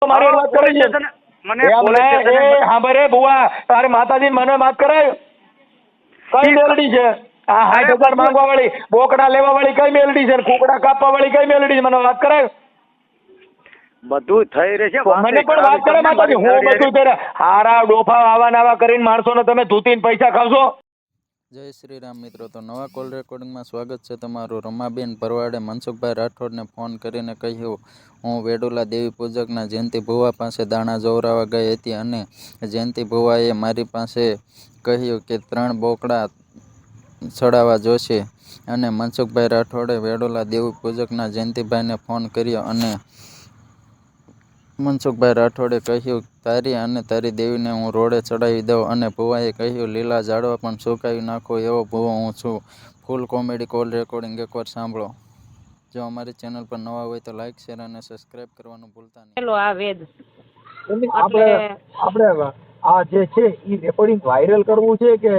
મારી વાત કરી છે મને પોલીસ સ્ટેશને સાંભળે બુઆ તારે માતાજી મને માફ કરાય કઈ મેલડી છે આ 60,000 માંગવા વાળી બોકડા લેવા વાળી કઈ મેલડી છે કુકડા કાપવા વાળી કઈ મેલડી છે મને વાત કરાય બધું થઈ રહે છે મને પણ વાત કરે માતાજી હું બધું કરે હારા ડોફા આવા નાવા કરીને માણસોને તમે ધૂતીને પૈસા ખાવશો. જય શ્રી રામ મિત્રો. તો નવા કોલ રેકોર્ડિંગમાં સ્વાગત છે તમારું. રમાબેન ભરવાડે મનસુખભાઈ રાઠોડને ફોન કરીને કહ્યું, હું વેડુલા દેવી પૂજકના જયંતિ ભુવા પાસે દાણા જોવરાવા ગઈ હતી અને જયંતિ ભુવાએ મારી પાસે કહ્યું કે 3 બોકડા ચડાવવા જોશે અને મનસુખભાઈ રાઠોડે વેડુલા દેવી પૂજકના જયંતિભાઈને ફોન કર્યો અને મનસુખભાઈ રાઠોડે કહ્યું તારી અને તારી દેવીને હું રોડે ચડાવી દઉં અને ભુવાએ કહ્યું લીલા ઝાડવા પણ સુકાવી નાખો એવો ભુવો હું છું. ફૂલ કોમેડી કોલ રેકોર્ડિંગ એકવાર સાંભળો. જો અમારી ચેનલ પર નવા હોય તો લાઈક શેર અને સબસ્ક્રાઇબ કરવાનું ભૂલતા નહીં. ચલો આ વેદ આપણે આ જે છે એ રેકોર્ડિંગ વાયરલ કરવું છે કે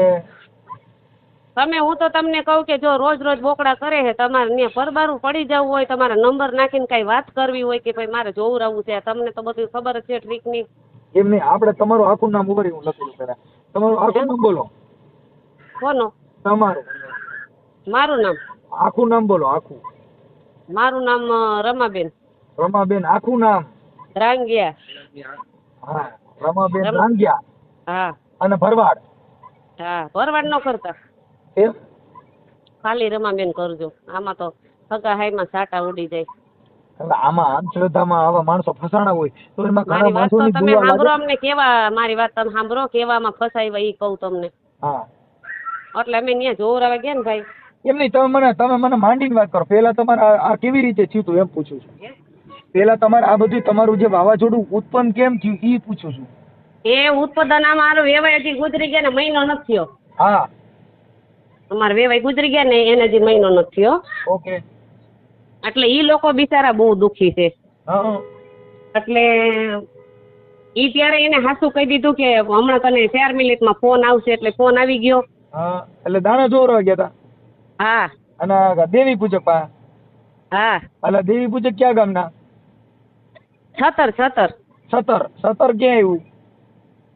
તમે હું તો તમને કહું કે જો રોજ રોજ બોકડા કરે છે તમારે ને પરબારું પડી જવું હોય તમારે નંબર નાખીને કઈ વાત કરવી હોય કે ભાઈ મારે જોવરાવું છે તમને તો બધું ખબર જ છે ટ્રીકની. એમ નહીં આપણે તમારું આખું નામ ઉભરી હું લખેલું પેલા તમારું આખું નામ બોલો. કોનો? તમારું મારું નામ આખું નામ બોલો. આખું મારું નામ રમાબેન. રમાબેન આખું નામ રાંગિયા. હા રમાબેન રાંગિયા. હા અને ભરવાડ. હા ભરવાડ ન કરતા એમ ખાલી રમાબેન કરજો. આમાં તો સગા હાઈમાં સાટા ઉડી જાય. આમાં અંધશ્રદ્ધામાં આવા માણસો ફસાણા હોય તો એમાં ઘણા મારી વાત તો માણસોની તમે દુઆ સાંભળો લાગે. અમને કેવા મારી વાત તમે સાંભળો કેવામાં ફસાઈ ઈ કહું તમને. હા એટલે અમે ત્યાં જોવરાવા ગયા ને ભાઈ. એમ નહીં તમે મને માંડીને વાત કરો. પેલા તમારે આ કેવી રીતે થયું હતું એમ પૂછું છું. પેલા તમારે આ બધું તમારું જે વાવાઝોડું ઉત્પન્ન કેમ થયું એ પૂછું છું. એ ઉત્પાદન અમારું વેવાય હજી ગુજરી ગયા ને મહિનો નથી થયો. હા અમારે વેવાય ગુજરી ગયા ને એને હજી મહિનો નથી થયો. ઓકે. એટલે ઈ લોકો બિચારા બહુ દુખી છે. હા એટલે ઈ ત્યારે એને હાસું કહી દીધું કે હમણાં તને 4 મિનિટમાં ફોન આવશે. એટલે ફોન આવી ગયો. હા એટલે દાણા જોરવા ગયા હતા. હા અને દેવી પૂજક પા. હા એટલે દેવી પૂજક ક્યાં ગામના? છતર સતર ક્યાં આવ્યું?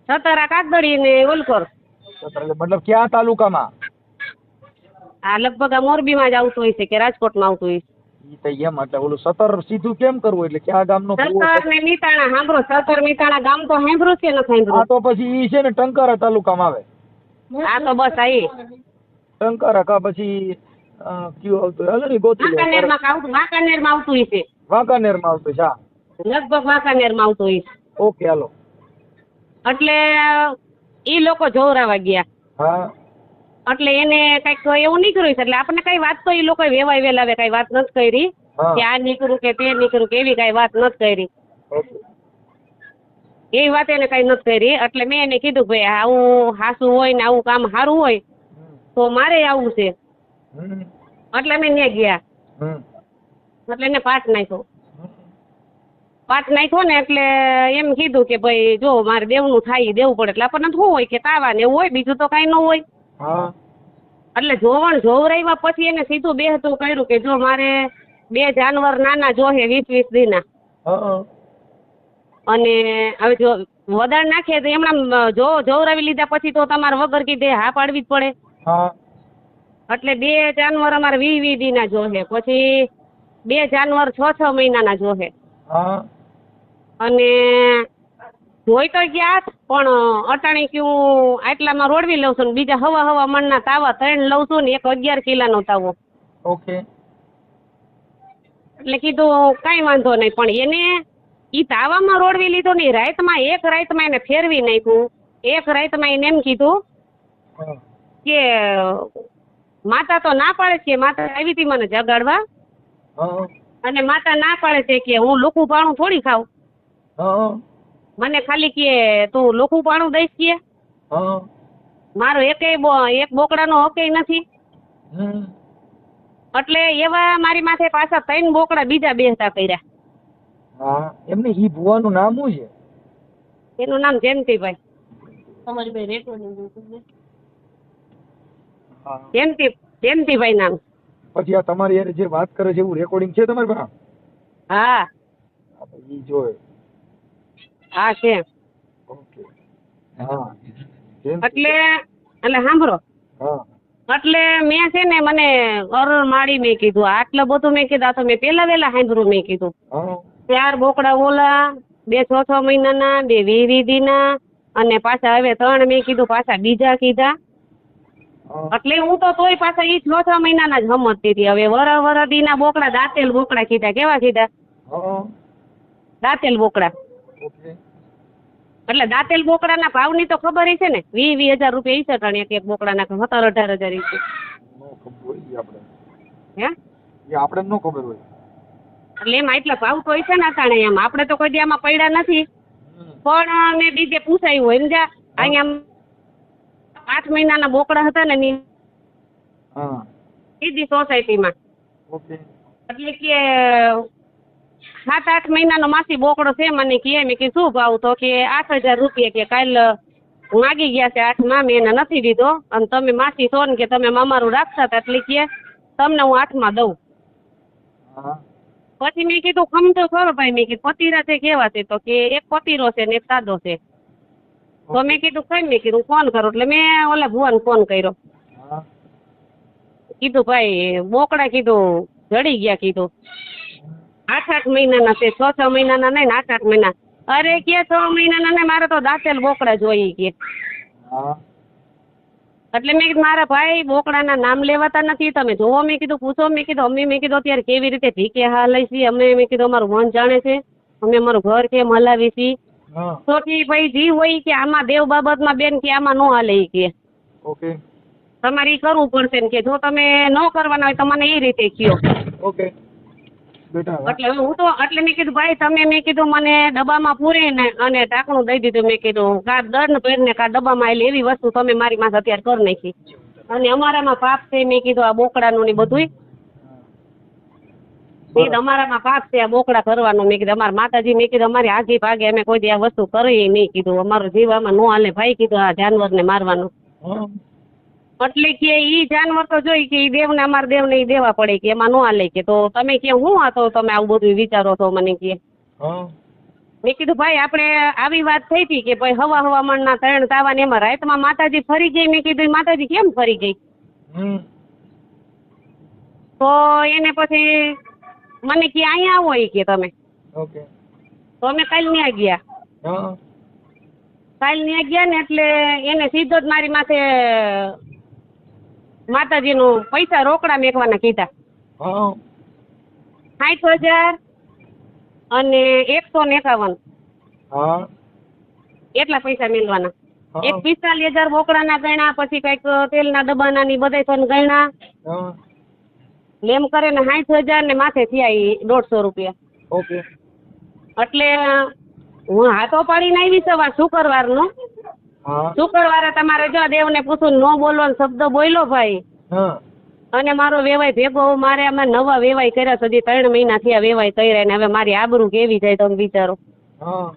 છતર આ કાગદડી ને ઓલકોર. સતર એટલે મતલબ ક્યાં તાલુકામાં? આ લગભગ આ મોરબીમાં જ આવતું હોય છે કે રાજકોટમાં આવતું હોય છે. ઈ તો એમ એટલે ઓલું સતર સીધું કેમ કરવું એટલે ક્યાં ગામનો સતર ને મીતાણા સાંભળો. સતર મીતાણા ગામ તો સાંભળ્યું કે ન સાંભળ્યું? આ તો પછી ઈ છે ને ટંકારા તાલુકામાં આવે. આ તો બસ આઈ ટંકારા કા પછી કયું આવતું હાલો ને ગોતી લો. વાંકાનેરમાં આવતું હોય છે. વાંકાનેરમાં આવતું છે. હા લગભગ વાંકાનેરમાં આવતું હોય છે. ઓકે હાલો. એટલે ઈ લોકો જોવરાવા ગયા. હા એટલે એને કઈક એવું નીકળ્યું છે. એટલે આપણને કઈ વાત તો ઈ લોકો વેવાય વેલાવે કઈ વાત નથી કરી કે આ નીકળું કે તે નીકળું કે એવી કઈ વાત નથી કરી. એવી વાત એને કઈ નથી કરી. એટલે મેં એને કીધું ભાઈ આવું હાસું હોય ને આવું કામ સારું હોય તો મારે આવું છે. એટલે અમે ત્યાં ગયા. એટલે એને પાઠ નાખ્યો ને એટલે એમ કીધું કે ભાઈ જો મારે દેવનું થાય દેવું પડે. એટલે આપણને શું હોય કે તાવા ને એવું હોય બીજું તો કઈ ન હોય. એટલે જોવરાવ્યા પછી એને સીધું બેહતું કર્યું કે જો મારે 2 જાનવર નાના જોહે 20-20 દીના. અને હવે જો વધારે નાખે તો એમણા જોવરાવી લીધા પછી તો તમારે વગર કીધે હા પાડવી જ પડે. એટલે 2 જાનવર અમારે 20-20 દીના જોહે. પછી 2 જાનવર 6-6 મહિનાના જોહે. અને જોઈ તો ગયા પણ અટાણી કયું આટલામાં રોડવી લઉં છું ને બીજા હવા મણના તાવા 3 લઉં છું ને એક 11 કિલોનો તાવો. ઓકે. એટલે કીધું કઈ વાંધો નહીં. પણ એને ઈ તાવામાં રોડવી લીધો ને એક રાતમાં એને ફેરવી નાખ્યું. એક રાતમાં એને એમ કીધું કે માતા તો ના પાડે છે. માતા આવી હતી મને જગાડવા અને માતા ના પાડે છે કે હું લોખું પાણું થોડી ખાવ. મને ખાલી કે તું લોખું પાણું દઈશ કે મારો એક બોકડાનો હક નથી. એટલે એવા મારી માથે પાછા 3 બોકડા બીજા બેસતા કર્યા. હા એમને ઈ ભુવાનું નામ શું છે? એનું નામ જયંતિભાઈ. તમારી ભાઈ રેકોર્ડિંગ જયંતિભાઈ નામ. પછી આ તમારી યાર જે વાત કરે છે એવું રેકોર્ડિંગ છે તમારી પાસે? હા ઈ જોય હા છે. ઓકે. હા જેમ એટલે સાંભળો, હા એટલે મેં છે ને મને અરુણ માળી મેં કીધું આટલું બધું મેં કીધું આ તો મેં પેલા વેલા સાંભળ્યું મેં કીધું હા 4 બોકડા ઓલા 2 6 મહિનાના 2 20 દીના અને પાછા હવે 3 મેં કીધું પાછા બીજા કીધા. હા એટલે હું તો તોય પાછા ઈ 6 મહિનાના જ સમજતી હતી. હવે વરદીના બોકડા દાંતેલ બોકડા કીધા. કેવા કીધા? હા દાંતેલ બોકડા. ઓકે. એટલે દાંતેલ બોકડાના ભાવની તો ખબર છે ને 20,000 રૂપિયા ઈ સટાણી એક બોકડાના 17,000-18,000 ઈ છે. નો ખબર હોય ઈ આપણે. હે એ આપણે નો ખબર હોય. એટલે એમાં એટલા ભાવ તો છે ને અટાણે એમ આપણે તો કોઈ દી આમાં પડ્યા નથી. પણ મેં બીજે પૂછાયું હોય સમજ્યા અહીંયા 8 મહિનાના બોકડા હતા ને ની હા સીધી સોસાયટીમાં. ઓકે. એટલે કે 7-8 મહિનાનો માસી બોકડો છે મને કે મેં કે શું ભાવ તો કે 8,000 રૂપિયા કે કાલ માગી ગયા છે 8માં મેં એને નથી દીધો અને તમે માસી છો ને કે તમે અમારું રાખતા હતા એટલે કે તમને હું 8માં દઉં. હા પછી મેં કીધું ખમતો ખરો ભાઈ મેં કીધું પતીરા છે કેવા છે તો કે એક પતીરો છે ને એક સાદો છે. તો મેં કીધું કઈ મેં કીધું ફોન કરો એટલે મેં ઓલા ભુવાને ફોન કર્યો. હા કીધું ભાઈ બોકડા કીધું જડી ગયા કીધું 8-8 મહિનાના છે 6-6 મહિનાના નહીં ને 8-8 મહિના. અરે કે 6 મહિનાના નહીં મારે તો દાંતેલ બોકડા જોઈએ કે. હા એટલે મેં કીધું મારા ભાઈ બોકડાના નામ લેવાતા નથી તમે જોવો મેં કીધું પૂછો મેં કીધું અમે મેં કીધું અત્યારે કેવી રીતે ભીખે હાલે છે અમે મેં કીધું અમારું મન જાણે છે અમે અમારું ઘર કેમ હલાવી છીએ. હા તો કે ભાઈ જી હોય કે આમાં દેવ બાબતમાં બેન કે આમાં ન હાલે ઈ કે ઓકે. તમારે ઈ કરવું પડશે ને કે જો તમે ન કરવાના હોય તો મને એ રીતે કયો. ઓકે બેટા એટલે હું તો એટલે મેં કીધું ભાઈ તમે મેં કીધું મને ડબ્બામાં પૂરીને અને ઢાંકણું દઈ દીધું મેં કીધું કા દંડ પહેરને કા ડબ્બામાં આવેલી એવી વસ્તુ તમે મારી માથે અત્યારે કરી નાખી અને અમારામાં પાપ છે મેં કીધું આ બોકડાનું ને બધુંય મેં કીધું અમારામાં પાપ છે આ બોકડા કરવાનું મેં કીધું અમારા માતાજી મેં કીધું અમારી આગી ભાગે અમે કોઈ દી આ વસ્તુ કરી નહીં કીધું અમારો જીવ આમાં ન હાલે ભાઈ કીધું આ જાનવરને મારવાનું. હા એટલે કે ઈ જાનવર તો જોઈ કે ઈ દેવને અમારા દેવને ઈ દેવા પડે કે એમાં ન હાલે કે તો તમે કે હું આ તો તમે આવું બધું વિચારો છો મને કે. હા મેં કીધું ભાઈ આપણે આવી વાત થઈ હતી કે ભાઈ હવામાનના 3 તાવા ને એમાં રાતમાં માતાજી ફરી ગઈ મેં કીધું ઈ માતાજી કેમ ફરી ગઈ તો એને પછી મને કે અહીંયા આવો ઈ કે તમે. ઓકે. તો અમે કાલ ન્યા ગયા. હા કાલ ન્યા ગયા ને એટલે એને સીધો જ મારી માથે માતાજીનું પૈસા રોકડા મેકવાના કીધા. હા 60,000 અને 151 હા એટલા પૈસા મેળવાના. હા. એક 45,000 બોકડાના ગણ્યા પછી કઈક તેલના ડબ્બાના ની બધા પણ ગણ્યા હા એમ કરે ને 60,000 ને માથે થયા ઈ 150 રૂપિયા. ઓકે. એટલે હું હાથો પાડીને આવી સવાર શુક્રવારનો. હા શુક્રવારે તમારે જો દેવને પૂછું ન બોલવાનો શબ્દ બોલ્યો ભાઈ હા અને મારો વેવાય ભેગો મારે અમે નવા વેવાય કર્યા સુધી 3 મહિના થયા વેવાય કર્યા ને હવે મારી આબરૂ કેવી જાય તમે વિચારો. હા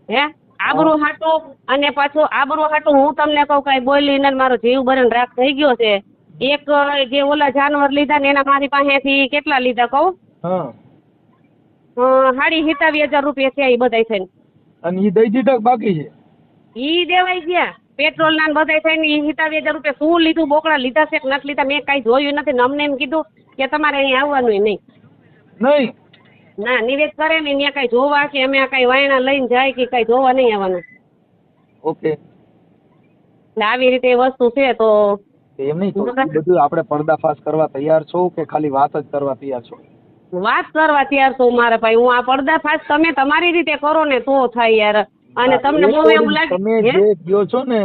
હે આબરૂ હાટું અને પાછું આબરૂ હાટું હું તમને કહું કઈ બોલીને મારો જીવ બરણ રાખ થઈ ગયો છે. એક જે ઓલા જાનવર લીધા ને એના મારી પાસેથી કેટલા લીધા કહું હા 27,000 રૂપિયા થયા એ બધાય થઈને. અને ઈ દઈ દીધા કે બાકી છે? ઈ દેવાઈ ગયા પેટ્રોલ ના બધાય થઈને ઈ 27,000 રૂપિયા શું લીધું બોકડા લીધા છે કે નથી લીધા મેં કઈ જોયું નથી ને અમને એમ કીધું કે તમારે અહીં આવવાનું નહીં. નહીં ના નિવેદ કરે ને ત્યાં કઈ જોવા કે અમે કઈ વાયણા લઈને જાય કે કઈ જોવા નહીં આવવાનું. ઓકે. એટલે આવી રીતે એ વસ્તુ છે તો એમ નહીં તો બધું આપણે પર્દાફાશ કરવા તૈયાર છો કે ખાલી વાત જ કરવા તૈયાર છો? વાત કરવા તૈયાર છું મારા ભાઈ હું આ પર્દાફાશ તમે તમારી રીતે કરો ને તો થાય યાર. અને તમને બહુ એવું લાગે તમે જે કહો છો ને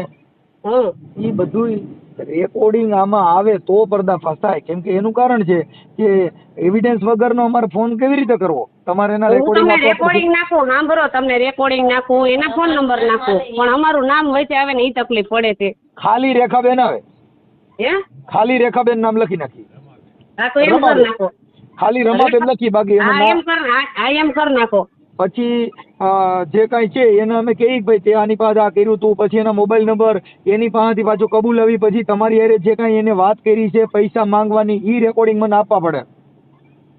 એ બધું રેકોર્ડિંગ આમાં આવે તો પર્દાફાશ થાય કેમ કે એનું કારણ છે કે એવિડન્સ વગરનો અમારે ફોન કેવી રીતે કરવો? તમારે એના હું તમને રેકોર્ડિંગ નાખું સાંભળો તમને રેકોર્ડિંગ નાખું એના ફોન નંબર નાખું પણ અમારું નામ વચ્ચે આવે ને એ તકલીફ પડે છે. ખાલી રેખાબેન આવે હે ખાલી રેખાબેન નામ લખી નાખી. હા તો એમ કર નાખો ખાલી રમાબેન લખી બાકી એનું હા નામ એમ કર નાખો. પછી જે કાંઈ છે એને અમે કહીએ કે ભાઈ તે આની પાસે આ કર્યું તું પછી એના મોબાઈલ નંબર એની પાસેથી પાછું કબૂલાવી પછી તમારી હારે જે કાંઈ એને વાત કરી છે પૈસા માંગવાની એ રેકોર્ડિંગ મને આપવા પડે.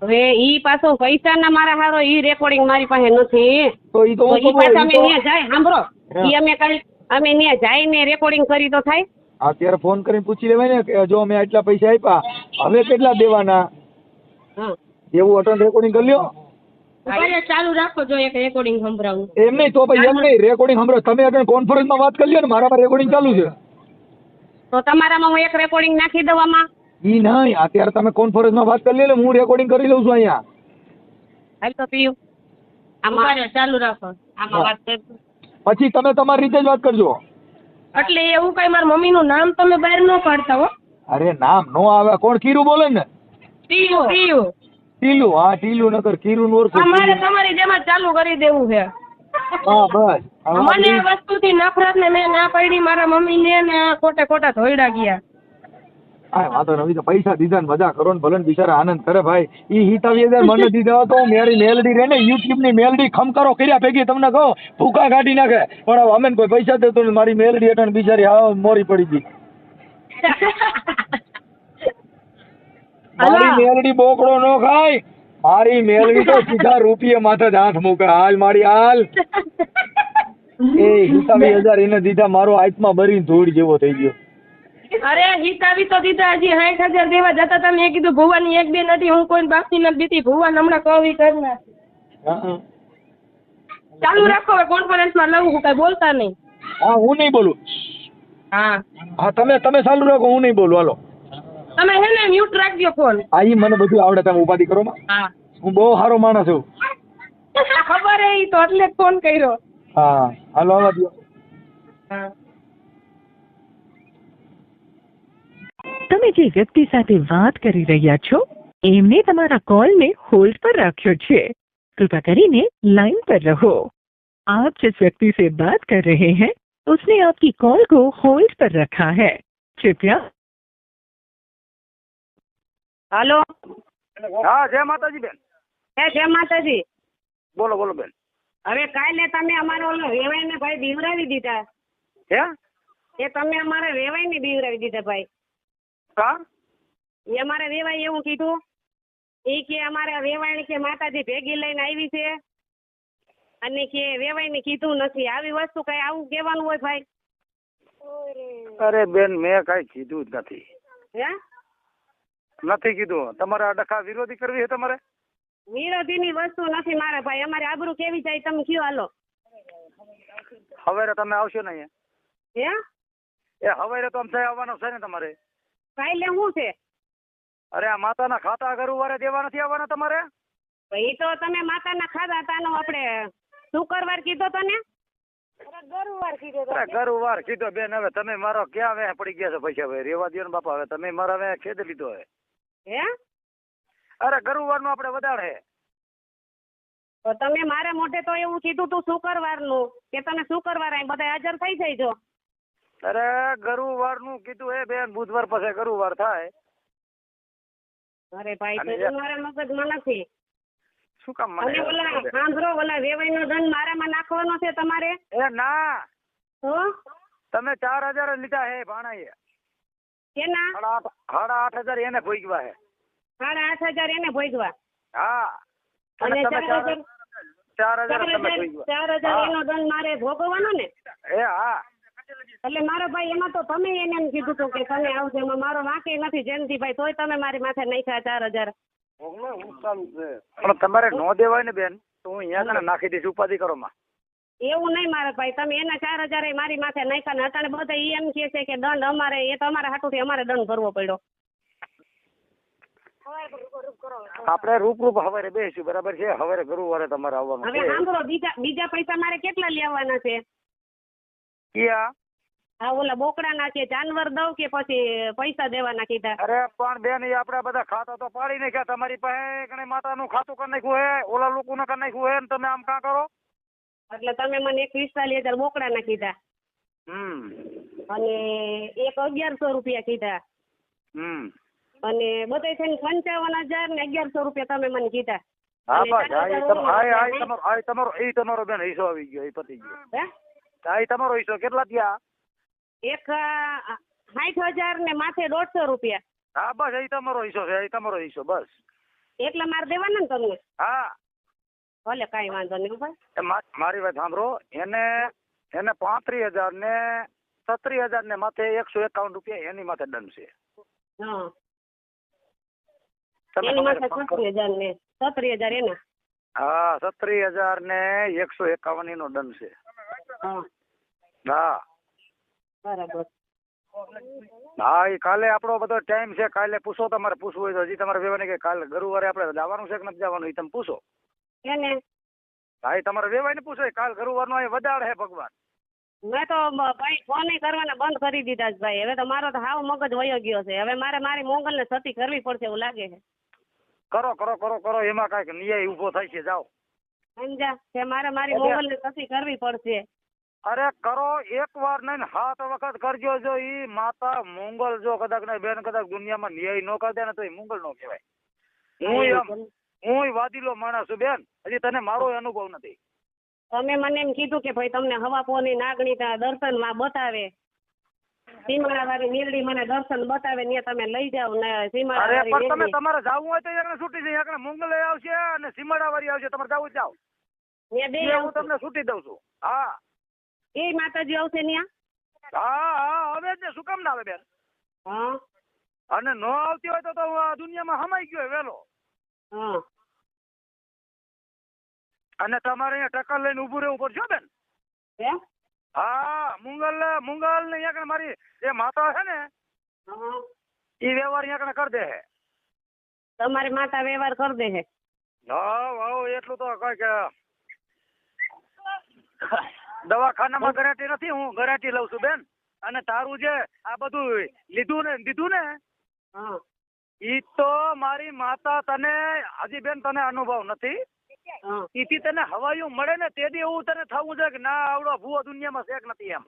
હવે ઈ પાછો પૈસાના મારા હારો ઈ રેકોર્ડિંગ મારી પાસે નથી. તો ઈ તો તો હું ઈ પાછા અમે કહું, ન્યા જાય સાંભળો ઈ અમે ન્યા જઈને રેકોર્ડિંગ કરી તો થાય. અત્યારે ફોન કરીને પૂછી લેવાય ને કે જો મેં આટલા પૈસા આપ્યા, હવે કેટલા દેવાના, હા એવું અટન રેકોર્ડિંગ કરી લ્યો. ચાલુ રાખો જો એક રેકોર્ડિંગ સંભળાવું. એમ નહીં તો ભાઈ એમ નહીં, રેકોર્ડિંગ સાંભળો તમે અટન કોન્ફરન્સમાં વાત કરી લ્યો ને, મારામાં રેકોર્ડિંગ ચાલુ છે. તો તમારામાં હું એક રેકોર્ડિંગ નાખી દઉં આમાં. ઈ નહીં, અત્યારે તમે કોન્ફરન્સમાં વાત કરી લ્યો ને, હું રેકોર્ડિંગ કરી લઉં છું અહીંયા. હાલ તો પીયું આમાં ચાલુ રાખો આમાં વાત કરજો. પછી તમે તમારી રીતે જ વાત કરજો. એટલે એવું કઈ મારા મમ્મીનું નામ તમે બહાર ન કાઢતા હો. અરે નામ નો આવે, કોણ કીરું બોલે ને? ટીયું ટીયું. ટીલું, હા ટીલું નકર કીરું નું ઓળખું. અમારે તમારી જેમ જ ચાલુ કરી દેવું છે. હા બસ. મને આ વસ્તુથી નફરત ને મેં ના પાડી મારા મમ્મીને ને ખોટે ખોટા ધોઈડા ગયા. હા વાંધો નથી, તો પૈસા દીધા ને મજા કરો ને ભલે ને બિચારા આનંદ કરે ભાઈ. ઈ હિતાવી હજાર મને દીધા તો મારી મેલડી રે ને યુટ્યુબ ની મેલડી ખમકારો કર્યા ભેગી તમને કહો ભૂકા કાઢી નાખે, પણ હવે અમે કોઈ પૈસા દેતો ને મારી મેલડી એટલે બિચારી હા મોરી પડી ગઈ. મારી મેલડી બોકડો નો ખાય, મારી મેલડી તો સીધા રૂપિયા માથે જ હાથ મૂકે. હાલ મારી હાલ. એ હિતાવી હજાર એને દીધા, મારો આત્મા ભરીને ધૂળ જેવો થઈ ગયો. અરે હિતાવી તો દીધા, હજી 60,000 દેવા જતા હતા. મેં કીધું ભુવાની એક બે નથી, હું કોઈ બાકી નથી દીધી. ભુવાન હમણાં કવી કરના હા ચાલુ રાખો. હવે કોન્ફરન્સમાં લઉં, હું કઈ બોલતા નહીં. હા હું નહીં બોલું. હા હા તમે ચાલુ રાખો, હું નહીં બોલું. હાલો તમે હે ને મ્યુટ રાખજો ફોન. આ ઈ મને બધું આવડે, તમે ઉપાધિ કરો માં. હા હું બહુ સારો માણસ છું. ખબર હે, ઈ તો એટલે જ ફોન કર્યો. હા હાલો આવવા દો. હા તમે જે વ્યક્તિ સાથે વાત કરી રહ્યા છો એમને તમારા કોલને હોલ્ડ પર રાખ્યો છે. कृपया કરીને लाइन पर रहो. आप जिस व्यक्ति से बात कर रहे हैं उसने आपकी कॉल को होल्ड पर रखा है. कृपया. હાલો. હા જય માતાજી બેન. જય માતાજી. બોલો બોલો બેન. હવે કાલે તમે અમારો ઓલો વેવાઈને ભાઈ બીવરાવી દીધા. હે એ તમે અમારે વેવાઈને બીવરાવી દીધા ભાઈ. હા એ અમારે વેવાઈ એવું કીધું, એ કે અમારે વેવાઈ કે માતાજી ભેગી લઈને આવી છે અને કે વેવાઈને કીધું નથી. આવી વસ્તુ કઈ આવું કહેવાનું હોય ભાઈ? અરે બેન મેં કઈ કીધું જ નથી. હે નથી કીધું. તમારે આ ડખા વિરોધી કરવી છે તમારે? વિરોધીની વસ્તુ નથી મારે ભાઈ. અમારે આબરૂ કેવી જાય તમે કયો હાલો. હવે તમે આવશો ને અહીંયા? હે એ હવે તો આમ થાય આવવાનો છે ને તમારે? કાલે શું છે? અરે આ માતાના ખાતા ગુરુવારે દેવા નથી આવવાના તમારે? એ તો તમે માતાના ખાધા તાનો આપણે શુક્રવાર કીધો તો ને? અરે ગુરુવાર કીધો બેન. હવે તમે મારો ક્યાં વેહ પડી ગયા છે પૈસા? હવે રેવા દો ને બાપા. હવે તમે મારા વેહ ખેદ લીધો હે. હે અરે ગુરુવારનું આપણે વધારે. તો તમે મારા મોઢે તો એવું કીધું તું શુક્રવારનું કે તમે શુક્રવાર અહીં બધા હાજર થઈ જઈજો. અરે ગુરુવારનું કીધું એ બેન. બુધવાર પછી ગુરુવાર થાય. અરે ભાઈ તો તમારા મગજમાં નથી. શું કામ અને મને? ઓલા સાંભળો, ઓલા વેવાઈનો દંડ મારામાં નાખવાનો છે તમારે. એ ના, તો તમે 4,000 લીધા હે ભાણાએ. કેના? 8,500 એને ભોગવા હે. 8,500 એને ભોગવા. હા અને તમે 4,000 તમે ભોગવા. 4,000 એનો દંડ મારે ભોગવવાનો ને? એ હા. એટલે મારો ભાઈ એમાં તો તમે એને એમ કીધું હતું કે તમે આવજો. એમાં મારો વાંકે નથી જયંતિ ભાઈ. તોય તમે મારી માથે નાખ્યા 4,000. પણ તમારે નો દેવાય ને બેન તો હું અહીંયા કને નાખી દઈશ. ઉપાધિ કરો માં. એવું નહીં મારા ભાઈ. તમે એના 4,000 મારી માથે નાખ્યા ને અટાણે બધા ઈ એમ કહે છે કે દંડ અમારે, એ તો અમારા હાટુથી અમારે દંડ ભરવો પડ્યો. આપણે રૂપ હવારે બેસીશું બરાબર છે. હવારે ગુરુવારે તમારે આવવાનું હવે છે. સાંભળો, બીજા પૈસા મારે કેટલા લેવાના છે? ક્યાં? હા ઓલા બોકડાના કે જાનવર દઉં કે પછી પૈસા દેવાના કીધા? અરે પણ બેન એ આપડા બધા ખાતા તો પાડી નાખ્યા. તમારી પાસે કણે માતાનું ખાતું કરી નાખ્યું હે, ઓલા લોકોનું કરી નાખ્યું હે, ને તમે આમ કાં કરો? એટલે તમે મને 41,000 બોકડાના કીધા અને એક 1,100 રૂપિયા કીધા અને બધે થઈને 55,000 ને 1,100 રૂપિયા તમે મને કીધા. હા બસ તમારો બેન હિસ્સો આવી ગયો. એ પતી ગયો. હા તમારો હિસ્સો કેટલા થયા? એક 60,000 ને માથે 150 રૂપિયા. હા બસ એ તમારો હિસ્સો છે. એ તમારો હિસ્સો બસ. એટલા મારે દેવાના ને તમને? હા ભલે કાંઈ વાંધો નહીં ભાઈ. મારી વાત સાંભળો, એને 35,000 ને 36,000 ને માથે 151 રૂપિયા એની માથે દંડ છે. હા તમે એની માથે તમારે ફોન કરો. 36,000 ને 36,000 એના. હા 36,000 ને 151 નો દંડ છે. હા હા બરાબર. હા એ કાલે આપણો બધો ટાઈમ છે. કાલે પૂછો, તમારે પૂછવું હોય તો. હજી તમારે વેવાની કે કાલે ગુરુવારે આપણે જવાનું છે કે નથી જવાનું એ તમે પૂછો. એને હા એ તમારે વેવાય ને પૂછો. કાલ ગુરુવારનો અહીં વધારે છે ભગવાન. મેં તો ભાઈ ફોન કરવાના બંધ કરી દીધા છે ભાઈ. હવે તો મારો તો હાવ મગજ વયો ગયો છે. હવે મારે મારી મોંગલ ને સતી કરવી પડશે એવું લાગે છે. કરો કરો કરો કરો, એમાં કાંઈક ન્યાય ઊભો થાય છે. જાઓ સમજ્યા કે મારે મારી મોંગલ ને સતી કરવી પડશે. અરે કરો, એક વાર નહીં 7 વખત કરજો. જો ઈ માતા મોંગલ જો કદાચ ને બેન કદાચ દુનિયામાં ન્યાય ન કરી દે ને તો એ મોંગલ નો કહેવાય. હું વાદીલો માણસ છું બેન. હજી તને મારો અનુભવ નથી. તમે મને એમ કીધું કે ભાઈ તમને હવાપોરની નાગણી દર્શન માં બતાવે, સીમાડા વાળી નીરડી મને દર્શન બતાવે ને તમે લઈ જાવ ને સીમાડા અરે વાળી પણ તમે નીરડી. તમારે જાવું હોય તો એકને છૂટી છે. એકને મોંગલ આવશે અને સીમાડા વાળી આવશે. તમારે જાવું જ જાવ. ને બે એ હું તમને છૂટી દઉં છું. હા એ માતાજી આવશે ન્યા. હા હા હવે જ ને. શું કામ ના આવે બેન? હા અને ન આવતી હોય તો હું આ દુનિયામાં હમાઈ ગયો વેલો. હા અને તમારે અહીંયા ટક્કર લઈને ઊભું રહેવું પડશે બેન. એમ? હા મુંગલ ને અહીંયા મારી જે માતા છે ને હા એ વ્યવહાર અહીંયા કરી દે છે. તમારી માતા વ્યવહાર કરી દે છે. હા એટલું તો કઈ કે દવાખાનામાં ગેરંટી નથી. હું ગેરંટી લઉં છું બેન. અને તારું જે આ બધું દીધું ને હા ઈ તો મારી માતા તને હજી બેન તને અનુભવ નથી. હા ઈથી તને હવાયું મળે ને તેથી એવું તને થવું છે કે ના આવડો ભૂવો દુનિયામાં શેક નથી એમ.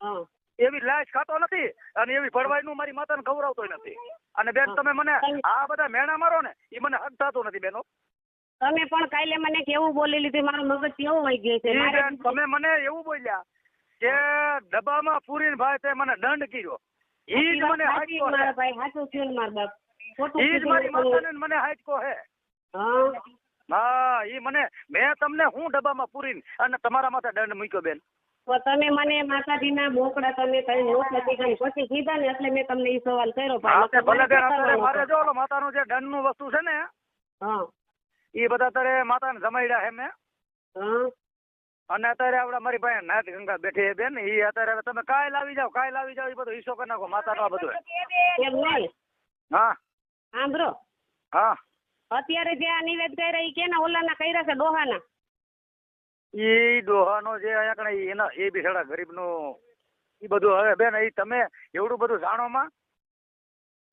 હા એવી લાશ ખાતો નથી અને એવી ભરવાઈનું મારી માતાને ખવડાવતો નથી. અને બેન તમે મને આ બધા મેણા મારો ને એ મને હક થતો નથી બેનો. તમે પણ કાલે મને કેવું બોલી લીધું, મારું મગજ કેવું વહી ગયું છે. ઈ મારે બેન તમે મને એવું બોલ્યા કે ડબ્બામાં પૂરીને ભાઈ તે મને દંડ કર્યો. ઈ જ મને સાચી હાચકો મારા હે. ભાઈ સાચું થયું ને મારા બાપ. ખોટું ઈ જ કીધું મારી તમે. માતાને મને હાચકો હે. હા હા ઈ મને મેં તમને હું ડબ્બામાં પૂરીને અને તમારા માથે દંડ મૂક્યો બેન. તો તમે મને માતાજીના બોકડા તમે કઈ નોટ નથી કરી પછી કીધા ને એટલે મેં તમને એ સવાલ કર્યો. હા તે ભલે બેન. ભાઈ અત્યારે મારે જો ઓલો માતાનું જે દંડનું વસ્તુ છે ને હા એ બધા અત્યારે માતાને જમાડ્યા હે મેં. હા અને અત્યારે આપડે મારી પાસે નાથ ગંગા બેઠી છે બેન. ઈ અત્યારે હવે તમે કાલ આવી જાવ એ બધો હિસ્સો કરી નાખો માતાનો આ બધું. એમ નહીં હા સાંભળો, હા અત્યારે જે આ નિવેદ કર્યા એ કેના ઓલાના કર્યા છે? ડોહાના. ઈ ડોહાનો જે અહીંયા કણે એના એ બિચારા ગરીબનું ઈ બધું હવે બેન ઈ તમે એવડું બધું જાણો માં.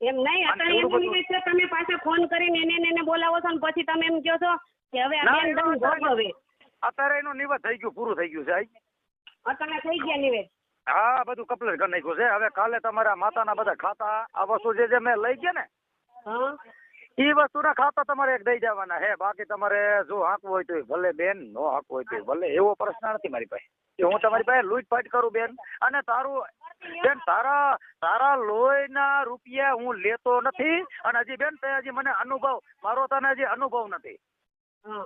એમ નહીં અને અત્યારે એવું એમ નિવેદ છે. તમે પાછા ફોન કરીને એને બોલાવો છો ને પછી તમે એમ કહો છો કે હવે આ ના, બેન એવું દમ ભોગવે. અત્યારે એનું નિવેદ થઈ ગયું, પૂરું થઈ ગયું છે. અત્યારે થઈ ગયા નિવેદ. હા બધું કમ્પ્લીટ કરી નાખ્યું છે. હવે કાલે તમારા માતાના બધા ખાતા આ વસ્તુ જે મેં લઈ ગયા ને હા ઈ વસ્તુના ખાતા તમારે એક દઈ જવાના હે. બાકી તમારે જો હાંકવું હોય તો ભલે બેન, નો હાંકવું હોય તો ભલે. એવો પ્રશ્ન નથી મારી પાસે કે હું તમારી પાસે લૂંટફાટ કરું બેન. અને તારું બેન તારા લોહીના રૂપિયા હું લેતો નથી. અને હજી બેન તે હજી મને અનુભવ મારો તને હજી અનુભવ નથી. હા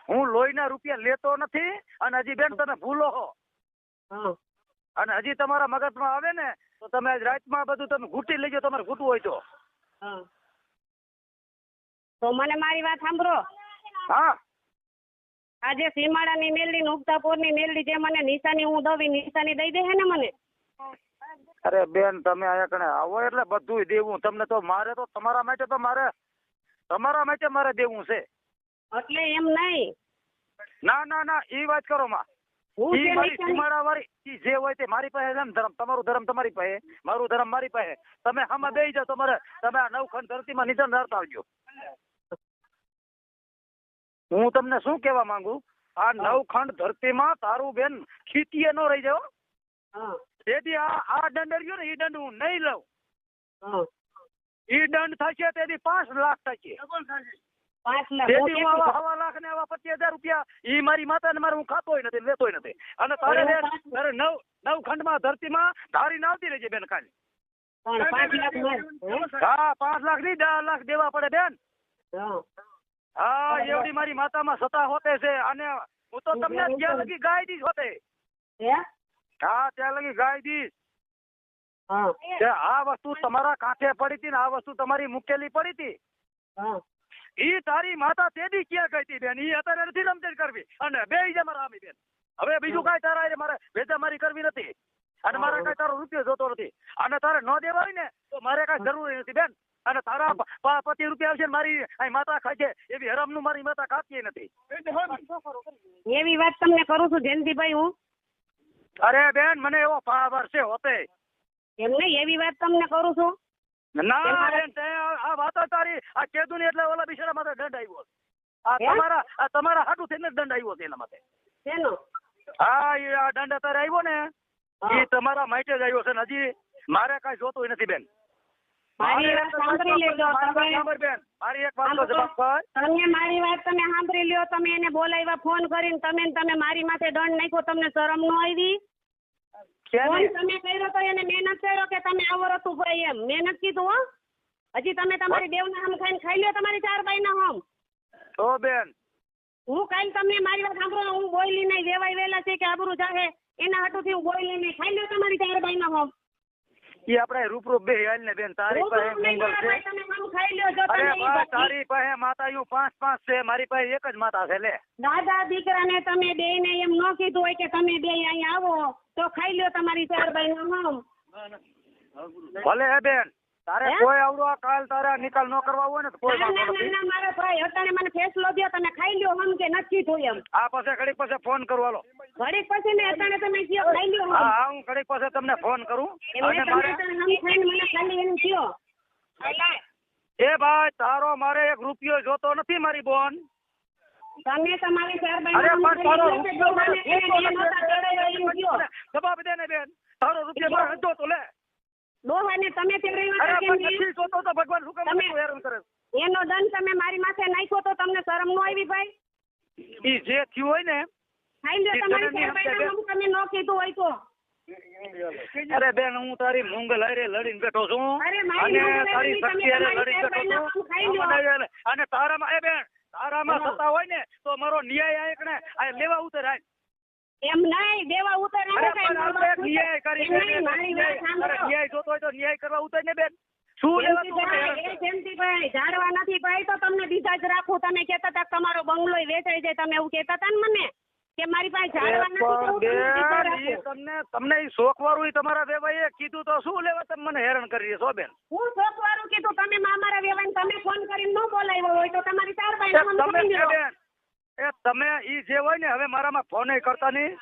હું લોહીના રૂપિયા લેતો નથી. અને હજી બેન તમે ભૂલો હો. હા અને હજી તમારા મગજમાં આવે ને તો તમે આજ રાતમાં બધું તમે ઘૂંટી લેજો. તમારે ઘૂંટવું હોય તો. હા તો મને મારી વાત સાંભળો. હા આજે સીમાડાની મેલડી ને ઉગતાપોરની મેલડી જે મને નિશાની હું દઉં એ નિશાની દઈ દે હે ને મને? અરે બેન તમે અહીંયા કણે આવો એટલે બધું દેવું તમને. તો મારે તો તમારા માટે મારે દેવું છે. એટલે એમ નહીં. ના ઈ વાત કરો માં. હું ઈ જે મારી નિશાની સીમાડા વાળી ઈ જે હોય તે મારી પાસે છે ને ધર્મ. તમારું ધર્મ તમારી પાસે, મારું ધર્મ મારી પાસે. તમે આમાં બેસી જાઓ. તમે આ નવખંડ ધરતીમાં નિધન ધરતા આવજો. હું તમને શું કહેવા માંગુ, આ નવખંડ ધરતીમાં તારું બેન ખીતીએ ન રહી જાવ. હા તેથી આ દંડ રહ્યો ને એ દંડ હું નહીં લઉં. હા ઈ દંડ થશે તેથી 5 લાખ થશે. 5 લાખ. તેથી હું આવા 1.5 લાખ ને આવા 25,000 રૂપિયા ઈ મારી માતા ને મારે હું ખાતોય નથી, લેતોય નથી. અને તારે તારે નવખંડમાં ધરતીમાં ધારીને આવતી રહેજે બેન કાલે. પણ 5 લાખ માં હા 5 લાખ નહીં 10 લાખ દેવા પડે બેન. હા. હા એવડી મારી માતામાં સતા હોતે છે અને હું તો તમને ત્યાં લગી ગાય દીશ હોતે. હે? હા ત્યાં લગી ગાય દીશ હા. કે આ વસ્તુ તમારા કાંઠે પડી હતી ને આ વસ્તુ તમારી મૂકેલી પડી હતી. હા. ઈ તારી માતા તેદી ક્યાં ગઈ હતી બેન? ઈ અત્યારે નથી રમતેડ કરવી અને બે ઈ મારા આમી બેન. હવે બીજું કાંઈ તારા હારે મારે વેચામારી કરવી નથી અને મારે કાંઈ તારો રૂપિયો જોતો નથી અને તારે ન દેવા હોય ને તો મારે કાંઈ જરૂરી નથી બેન. અને તારા 25 રૂપિયા આવશે ને મારી અહીં માતા ખાય છે એવી હરામનું મારી માતા ખાતી નથી. એવી વાત તમને કરું છું જયંતિભાઈ હું. અરે બેન મને એવો પાવર છે હોતે. એમ નહીં, એવી વાત તમને કરું છું. ના બેન તે આ વાતો તારી આ કેદું ને એટલે ઓલા બિચારા માથે દંડ આવ્યો. આ તમારા હાટું થઈને દંડ આવ્યો છે એના માટે. શેનો? હા એ આ દંડ અત્યારે આવ્યો ને એ તમારા માટે જ આવ્યો છે ને હજી મારે કાંઈ જોતું નથી બેન. મારી વાત સાંભળી લેજો તમે. બેન મારી એક વાત તો જવાબ કર. તમે મારી વાત તમે સાંભળી લ્યો. તમે એને બોલાવ્યા ફોન કરીને તમે મારી માથે દંડ નાખ્યો. તમને શરમ ન આવી? ફોન તમે કર્યો તો એને મહેનત કર્યો કે તમે આવો રતું ભાઈ એમ મહેનત કીધું હો. હજી તમે તમારી દેવના હમ ખાઈ લ્યો તમારી 4 બાઈના હમ. ઓ બેન હું કાલ તમને મારી વાત સાંભળો હું બોયલી નહીં વેવાય વેલા છે કે આબરૂ જાહે એના હાટુથી હું બોયલી નહીં. ખાઈ લ્યો તમારી 4 બાઈના હમ. ઈ આપણે રૂપરૂપ બે હાલ ને બેન તારી પાસે મંગલ છે. તમે હમ ખાઈ લ્યો. જો અરે તમે બા તારી પાસે માતાયું 5 છે મારી પાસે એક જ માતા છે લે. દાદા દીકરાને તમે બે ને એમ ન કીધું હોય કે તમે બે અહીંયા આવો તો ખાઈ લ્યો તમારી 4 બાઈના હમ. ભલે હે બેન તારે કોઈ આવડો કાલ તારે નિકાલ ન કરવા હોય ને તો કોઈ વાંધો નથી. ના મારા ભાઈ અત્યારે મને ફેસલો દો. તમે ખાઈ લ્યો હમ કે નથી થયું એમ. આ પાસે ઘડીક પાસે ફોન કરું હાલો. ઘડીક પછી ને અત્યારે તમે કયો ખાઈ લ્યો હમ. હા હું ઘડીક પાસે તમને ફોન કરું એમને અને તમે મારે અત્યારે હમ ખાઈને મને ખાલી એમ કયો. એ ભાઈ તારો મારે 1 રૂપિયો જોતો નથી મારી બોન. તમે તમારી 4 અરે બાઈના પણ તારો જવાબ દે ને બેન. તારો રૂપિયો મારે હતો તો લે. ડોહાને તમે તેડવા અરે કેમ પણ નથી જોતો તો ભગવાન શું કામ મને હેરાન કરે? એનો દંડ તમે મારી માથે નાખ્યો તો તમને શરમ ન આવી ભાઈ? ઈ જે થયું હોય ને ખાઈ લ્યો તમારી 4 બાઈના હમ તમે ન કીધું હોય તો. અરે બેન હું તારી મોંગલ હારે લડીને બેઠો છું અરે મારી અને મોંગલ તારી લડીને શક્તિ હારે તમે લડીને તમારી બેઠો 4 બાઈના હમ ખાઈ લ્યો. છું અને તારામાં એ બેન તારામાં સત્તા હોય ને તો મારો ન્યાય આ એકને આ લેવા ઉતરાય. એમ નહીં દેવા ઉતર અરે પણ આપણે એક ન્યાય કરી ન્યાય જોતો હોય તો ન્યાય કરવા ઉતરે ને બેન. શું લેવા તું મને? જયંતિભાઈ જાડવા નથી ભાઈ તો તમને બીજા જ રાખું. તમે કહેતા હતા તમારો બંગલો વેચાઈ જાય તમે એવું કહેતા હતા ને મને કે મારી પાસે જાડવા નથી તો હું તમને બીજા રાખું. તમને ઈ શોખ વાળું તમારા વેવાઈએ કીધું તો શું લેવા તમે મને હેરાન કરી છો બેન? હું શોખ વાળું કીધું તમે મારા વેવાઈને તમે ફોન કરીને ન બોલાવ્યો હોય તો તમારી 4 બાઈના હમ તમે ખાઈ લ્યો. બેન એ તમે ઈ જે હોય ને હવે મારામાં ફોન કરતા નહીં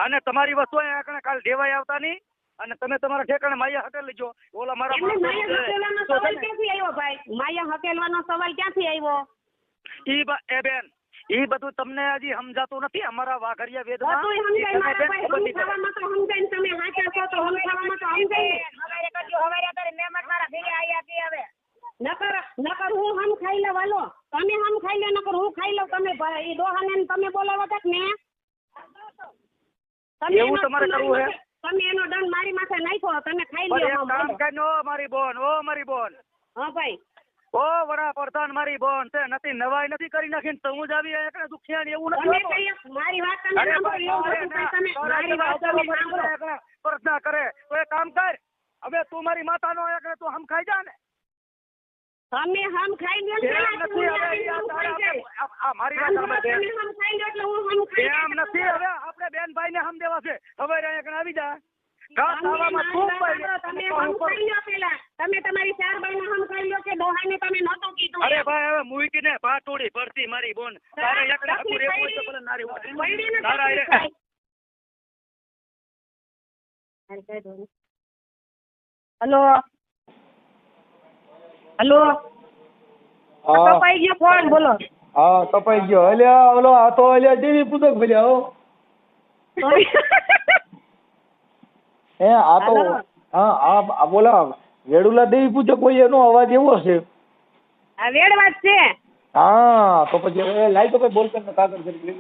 અને તમારી વસ્તુ અહીંયા કાલ દેવાય આવતા નહીં અને તમે તમારા ઠેકાણે માયા હટેલ લેજો. ઓલા મારા એમને માયા હકેલવાનો સવાલ ક્યાંથી આવ્યો ભાઈ? માયા હકેલવાનો સવાલ ક્યાંથી આવ્યો? એ બેન ઈ બધું તમને હજી સમજાતું નથી અમારા વાઘરિયા વેદમાં. બધું સમજાય મારા ભાઈ. હમ ખાવામાં તો સમજાય તમે હાચા છો તો હમ ખાવામાં તો સમજાય ને. હવારે કરજો હવારે કરે મહેમાન મારા ઘરે આયા કે આવે. નકર હું હમ ખાઈ લઉં હાલો. તમે હમ ખાઈ લો નકર હું ખાઈ લઉં. તમે ભાઈ ડોહાને તમે બોલાવો તક ને એવું તમારે કરવું હે? તમે એનો દંડ મારી માથે નાખ્યો તમે ખાઈ પણ લ્યો. એક કામ કરીને ઓ મારી બોન હા ભાઈ. ઓ વડાપ્રધાન મારી બોન તે નથી નવાઈ નથી કરી નાખીને તો હું જ આવી એકને દુખિયાની એવું તમે નથી. કઈ મારી વાત તમે સાંભળો. એવું બધું કઈ તમે મારી વાત તમે સાંભળો. પ્રાર્થના કરે તો એ કામ કર. હવે તું મારી માતાનો એકને તું હમ ખાઈ જા ને. તમે હમ ખાઈ લ્યો ને એમ નથી હવે આ મારી વાત સાંભળ બેન. તમે હમ ખાઈ લ્યો એટલે હું હમ ખાઈ એમ નથી હવે આપણે બેન ભાઈ ને હમ દેવા છે. હવે અહીંયા આવી જા ઘાસ ખાવામાં ખૂબ તમે હમ ખાઈ લ્યો પેલા. તમે તમારી 4 બાઈના હમ ખાઈ લ્યો કે ડોહાને તમે નહોતું કીધું? અરે ભાઈ હવે મૂકીને પાટોડી ભરતી મારી બોન. તારે એકને હકું રહેવું હોય તો ભલે નારી હોય. તારા હલો હલો હા કપાઈ ગયો ફોન. બોલો. હા કપાઈ ગયો. અલ્યા ઓલો આ તો અલ્યા દેવી પૂજક ભલ્યા હો. હે આ તો હા આ બોલા વેડુલા દેવી પૂજક હોય એનો અવાજ એવો છે. આ વેડવાત છે. હા તો પછી લાઈ તો કઈ બોલતો ને કાગળ કરી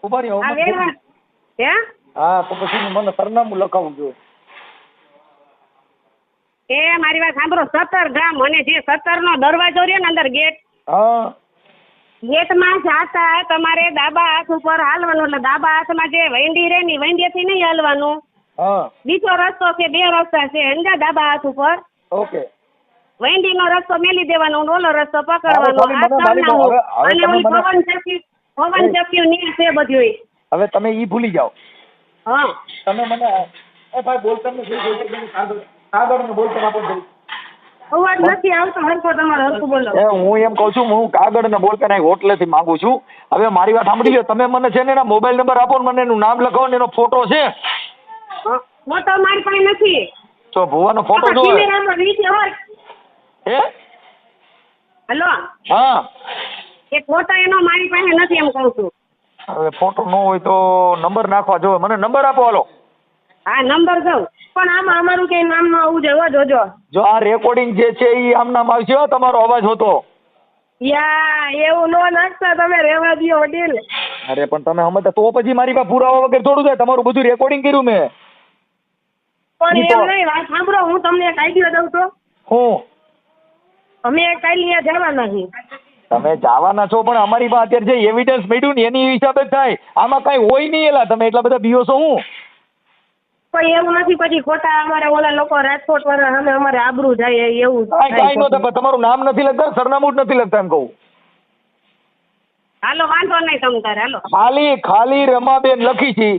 ઉભા રહી. આ વેડવાત હે? હા તો પછી મને સરનામું લખાવું જોઈએ. એ મારી વાત સાંભળો. 17 ગામ અને જે 17 નો દરવાજો રહ્યો ને અંદર ગેટ હા ગેટમાં જાતા તમારે ડાબા હાથ ઉપર હાલવાનું, એટલે ડાબા હાથમાં જે વૈંડી રે ને વૈંડીથી નહીં હાલવાનું. હા બીજો રસ્તો છે, 2 રસ્તા છે સમજા, ડાબા હાથ ઉપર ઓકે. વૈંડીનો રસ્તો મેલી દેવાનો, ઓલો રસ્તો પકડવાનો. હવે આ તમે કરવાનું. હવે અને તમે ઓલી મને- પવન ચક્કી ન્યા છે બધુંય. હવે તમે ઈ ભૂલી જાઓ. હા તમે મને એ ભાઈ બોલતા નથી, કાગળ બોલતા આપો ભાઈ. અવાજ નથી આવતો હરખો, તમારો હરખું બોલો. હું એમ કહું છું, હું કાગળ ને બોલતા નહીં હોટલેથી માંગુ છું. હવે મારી વાત સાંભળી લો, તમે મને છે ને એના મોબાઈલ નંબર આપો ને મને એનું નામ લખાવો ને એનો ફોટો છે ફોટો મારી પાસે નથી. તો ભુવાનો ફોટો જો કેમેરામાં નીચે હોય. હે હલો, હા. એ ફોટો એનો મારી પાસે નથી એમ કહું છું. હવે ફોટો ન હોય તો નંબર નાખવા જોવે. મને નંબર આપો હાલો. હા નંબર દઉં, પણ આમાં અમારું કઈ નામ ન આવવું જોઈએ, જોજો. જો આ રેકોર્ડિંગ જે છે એ આમ નામ આવશે હો, તમારો અવાજ હોતો. યા એવું નો નાખતા તમે, રહેવા દો વડીલ. અરે પણ તમે સમજતા તો પછી મારી પાસે પુરાવા વગર થોડું થાય. તમારું બધું રેકોર્ડિંગ કર્યું મેં. પણ ઈ તો- એમ નહીં, વાત સાંભળો, હું તમને એક આઈડિયા દઉં તો. હું અમે કાલે ત્યાં જવાના છીએ. તમે જવાના છો પણ અમારી પાસે અત્યારે જે એવિડન્સ મળ્યું ને એની હિસાબે જ થાય. આમાં કઈ હોય નહીં. એલા તમે એટલા બધા બીઓ છો. હું પણ એવું નથી, પછી ખોટા અમારે ઓલા લોકો રાજકોટ વાળા સામે અમારે આબરૂ જાય એવું કાંઈ થાય. નો થાય. તમારું નામ નથી લખતા, સરનામું જ નથી લખતા એમ કહું. હાલો વાંધો નહીં તમ તારે હાલો. ખાલી રમાબેન લખી છે,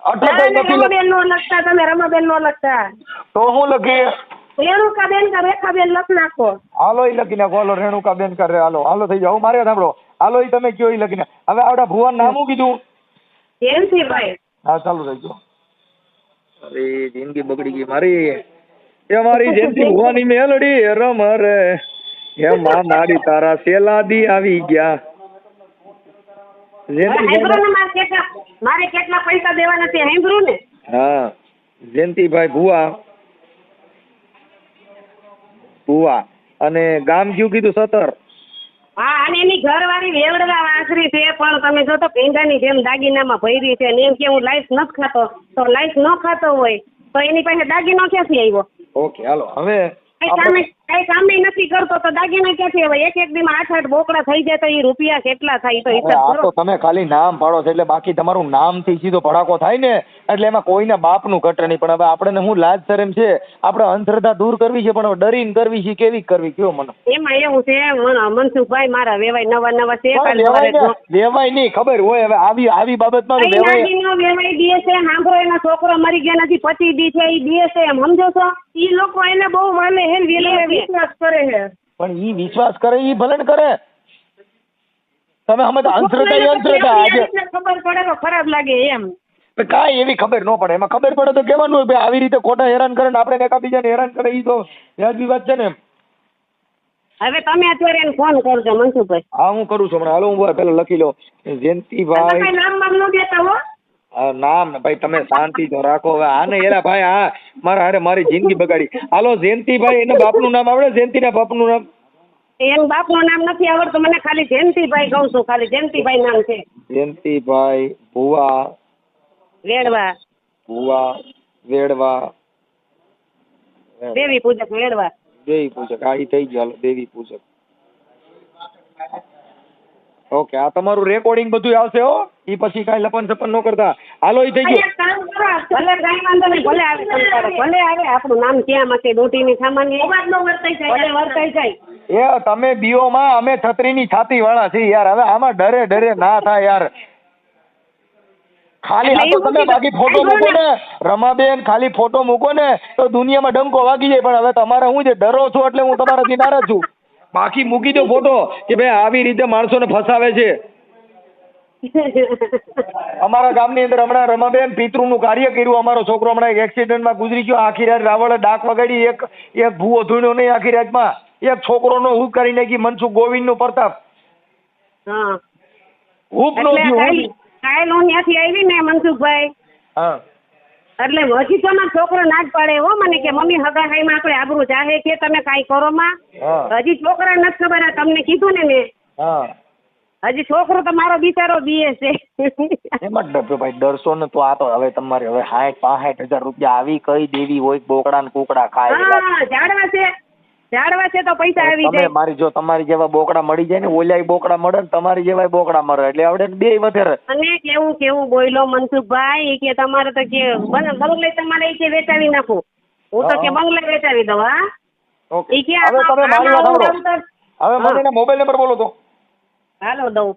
એટલે કઈ નથી લખતા. રમાબેન નો લખતા તમે, રમાબેન નો લખતા. તો હું લખીએ? રેણુકાબેન કે રેખાબેન લખ નાખો. હાલો ઈ લખી નાખો. હાલો રેણુકાબેન કરે. હાલો થઈ જાઓ. મારે સાંભળો. હાલો ઈ તમે કયો ઈ લખી નાખો. હવે આવડા ભુવાનું નામ શું કીધું? જયંતિભાઈ. હા ચાલુ થઈ ગયો. અરે જિંદગી બગડી ગઈ મારી. એ મારી જયંતિ ભુવાની મેલડી રમ રે હે માં મારી તારા સેલાદી આવી ગયા. સાંભળો ને, મારે કેટલા પૈસા દેવાના છે સાંભળ્યું ને. હા જયંતિભાઈ ભુવા અને ગામ કયું કીધું? સતર. હા, અને એની ઘરવાળી વેવડવા વાસરી છે, પણ તમે જો તો પેંડાની જેમ દાગીનામાં ભરી છે, અને એમ કે હું લાઈફ નથી ખાતો, તો લાઈફ ન ખાતો હોય તો એની પાસે દાગીનો ક્યાંથી આવ્યો? ઓકે હાલો. હવે કઈ કામે નથી કરતો તો દાગીના ક્યાંથી આવે? એક દીમાં 8-8 બોકડા થઈ જાય તો એ રૂપિયા કેટલા થાય તો હવે હિસાબ આ કરો. તો તમે ખાલી નામ પાડો છો એટલે બાકી તમારું નામથી સીધો ભડાકો થાય ને, એટલે એમાં કોઈના બાપનું ઘટે નહીં. પણ હવે આપણે હું લાજ શરમ છે, આપણે અંધશ્રદ્ધા દૂર કરવી છે, પણ હવે ડરીને કરવી છે. કેવી કરવી કયો મને? એમાં એવું છે મનસુખભાઈ, મારા વેવાય નવા છે, કાલે સવારે વેવાય નહીં ખબર હોય. હવે આવી બાબતમાં તો વેવાય દાગીનો વેવાઈ દે છે. સાંભળો, એનો છોકરો મરી ગયા નથી, 25 દી છે, એ દે છે, એમ સમજો છો? ઈ લોકો એને બહુ માને હે ને, વેલા વિશ્વાસ કરે છે. પણ ઈ વિશ્વાસ કરે ઈ ભલે ને કરે. તમે સમજ અંધશ્રદ્ધા એ અંધશ્રદ્ધા. આજે ખબર પડે તો ખરાબ લાગે એમ. કાંઈ એવી ખબર ન પડે. એમાં ખબર પડે તો કહેવાનું હોય ભાઈ આવી રીતે ખોટા હેરાન કરે ને આપણે એકાબીજાને હેરાન કરે. ઈ તો વ્યાજબી વાત છે ને એમ. હવે તમે અત્યારે એને ફોન કરજો મનસુખભાઈ. હા હું કરું છું હમણાં. હાલો હું પેલા લખી લો. જયંતિભાઈ કઈ નામ બામ ન દેતા હો. નામ ને ભાઈ તમે શાંતિ તો રાખો. હવે આને એલા ભાઈ આ મારા હારે મારી જિંદગી બગાડી. હાલો જયંતિભાઈ, એના બાપનું નામ આવડે? જયંતિના બાપનું નામ? એનું બાપનું નામ નથી આવડતું મને, ખાલી જયંતિભાઈ કહું છું, ખાલી જયંતિભાઈ નામ છે. જયંતિભાઈ ભુવા વેડવા દેવી પૂજક વેડવા. દેવી પૂજક. હા ઈ થઈ ગયું. હાલો દેવી પૂજક. ઓકે આ તમારું રેકોર્ડિંગ બધું આવશે હો. ઈ પછી કાંઈ લપન છપન ન કરતા. હાલો ઈ થઈ ગયું. એક કામ કરો, ભલે કાંઈ વાંધો નહીં, ભલે આવે સંતાડો, ભલે આવે. આપણું નામ ક્યાં માટે દોટીની સામાન્ય અવાજ નો વર્તાઈ જાય. ભલે વર્તાઈ જાય. એ તમે બીઓમાં, અમે છત્રીની છાતી વાળા છીએ યાર. હવે આમાં ડરે ના થાય યાર. ખાલી આ તો તમે બાકી ફોટો મૂકો ને રમાબેન, ખાલી ફોટો મૂકો ને તો દુનિયામાં ડંકો વાગી જાય. પણ હવે તમારે હું જે ડરો છો એટલે હું તમારાથી નારાજ છું. બાકી મૂકી દો ફોટો કે ભાઈ આવી રીતે માણસોને ફસાવે છે. અમારા ગામની અંદર હમણાં રમાબેન પિતૃનું કાર્ય કર્યું. અમારો છોકરો હમણાં એક એક્સિડન્ટમાં ગુજરી ગયો. આખી રાત રાવળે ડાક વગાડી. એક ભૂવો ધૂણ્યો નહીં આખી રાતમાં. એક છોકરોનો હુક કરી નાખી. મનસુખ ગોવિંદનો પ્રતાપ. હા, હુક નો એટલે થયું. કાલ હું ત્યાંથી આવી ને મનસુખભાઈ, હા એટલે હજી તો મારો છોકરો ના જ પાડે હો મને કે મમ્મી હગાઈમાં આપણે આબરૂ જાહે કે તમે કાંઈ કરો માં. હા હજી છોકરા નથી ખબર. આ તમને કીધું ને મેં, હા હજી છોકરો તો મારો બિચારો બીએ છે. એમાં ડરતો ભાઈ ડરશો ને તો આ તો હવે તમારે હવે 60-65 હજાર રૂપિયા આવી કઈ દેવી હોય બોકડા ને કુકડા ખાય. હા, જાડવા છે, ઝાડવા છે તો પૈસા આવી તમે જાય. મારી જો તમારી જેવા બોકડા મળી જાય ને ઓલાય બોકડા મળે ને તમારી જેવાય બોકડા મળે એટલે આવડે બે વધારે. અને કેવું બોયલો મનસુખભાઈ ઈ કે તમારે તો કે બંગલે તમારે ઈ કે વેચાવી નાખું. હું તો કે બંગલે વેચાવી દઉં. હા ઓકે ઈ કે હવે તમે મારી વાત સાંભળો. હવે મને હા. એના મોબાઈલ નંબર બોલો તો. હાલો દઉં.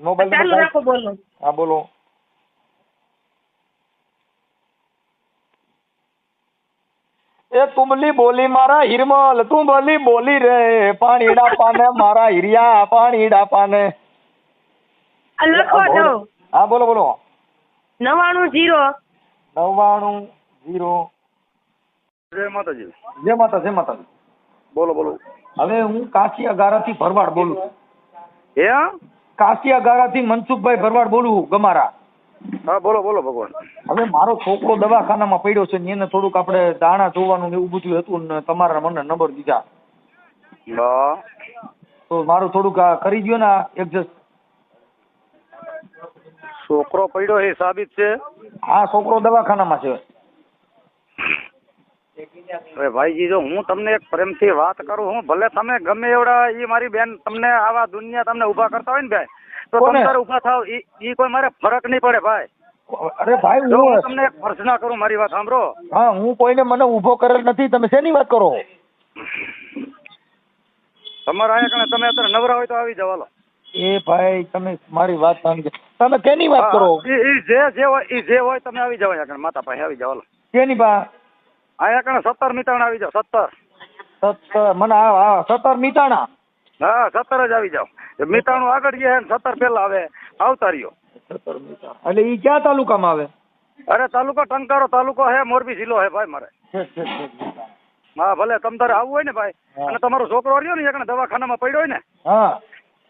મોબાઈલ ચાલુ નંબર રાખો બોલો. હા બોલો. એ તુમલી બોલી મારા હિરમલ તું બોલી બોલી રે પાણીડા પાને મારા હિરિયા પાણીડા પાને. આ લખો દઉં. હા બોલો બોલો. 99 99 જય માતાજી. જય માતા જય માતા. બોલો બોલો. હવે હું કાશિયા ગારાથી ભરવાડ બોલું. હે કાશિયા ગારાથી મનસુખભાઈ ભરવાડ બોલું ગમારા. હા બોલો બોલો ભગવાન. હવે મારો છોકરો દવાખાનામાં પડ્યો છે ને એને થોડુંક આપણે દાણા જોવાનું ને એવું બધું હતું ને તમારા મને નંબર દીધા હા તો મારું થોડુંક આ કરી દ્યો ને એડજસ્ટ. છોકરો પડ્યો એ સાબિત છે. હા છોકરો દવાખાનામાં છે. હવે ભાઈજી જો હું તમને એક પ્રેમથી વાત કરું હું ભલે તમે ગમે એવડા ઈ મારી બેન તમને આવા દુનિયા તમને ઊભા કરતા હોય ને ભાઈ તો કોને? તમે ઊભા થાવ ઈ કોઈ મારે ફરક નહીં પડે ભાઈ. અરે ભાઈ જો હું હું તમને એક પ્રશ્ન કરું મારી વાત સાંભળો. હા હું કોઈને મને ઊભો કરેલ નથી. તમે શેની વાત કરો? તમારા અહીંયા કણે તમે અત્યારે નવરા હોય તો આવી જાવ હાલો. એ ભાઈ તમે મારી વાત સમજો. તમે કેની વાત કરો? ઈ જે હોય તમે આવી જાવ અહીંયા કણે માતા પાસે આવી જાવ હાલો. કેની બા? અહીંયા કણે 17 મિતાણા આવી જાવ 17. 17 મને હા 17 મીતાણા. હા 17 જ આવી જાવ. મિતાણું આગળ ગયા ને 17 પેલા આવે આવતા રહ્યો. 17 મીતાણા એટલે ઈ ક્યાં તાલુકામાં આવે? અરે તાલુકો ટંકારો તાલુકો હે મોરબી જિલ્લો હે ભાઈ મારે. હા ભલે તમ તારે આવવું હોય ને ભાઈ હા. અને તમારો છોકરો રહ્યો ને એકને દવાખાનામાં પડ્યો હોય ને હા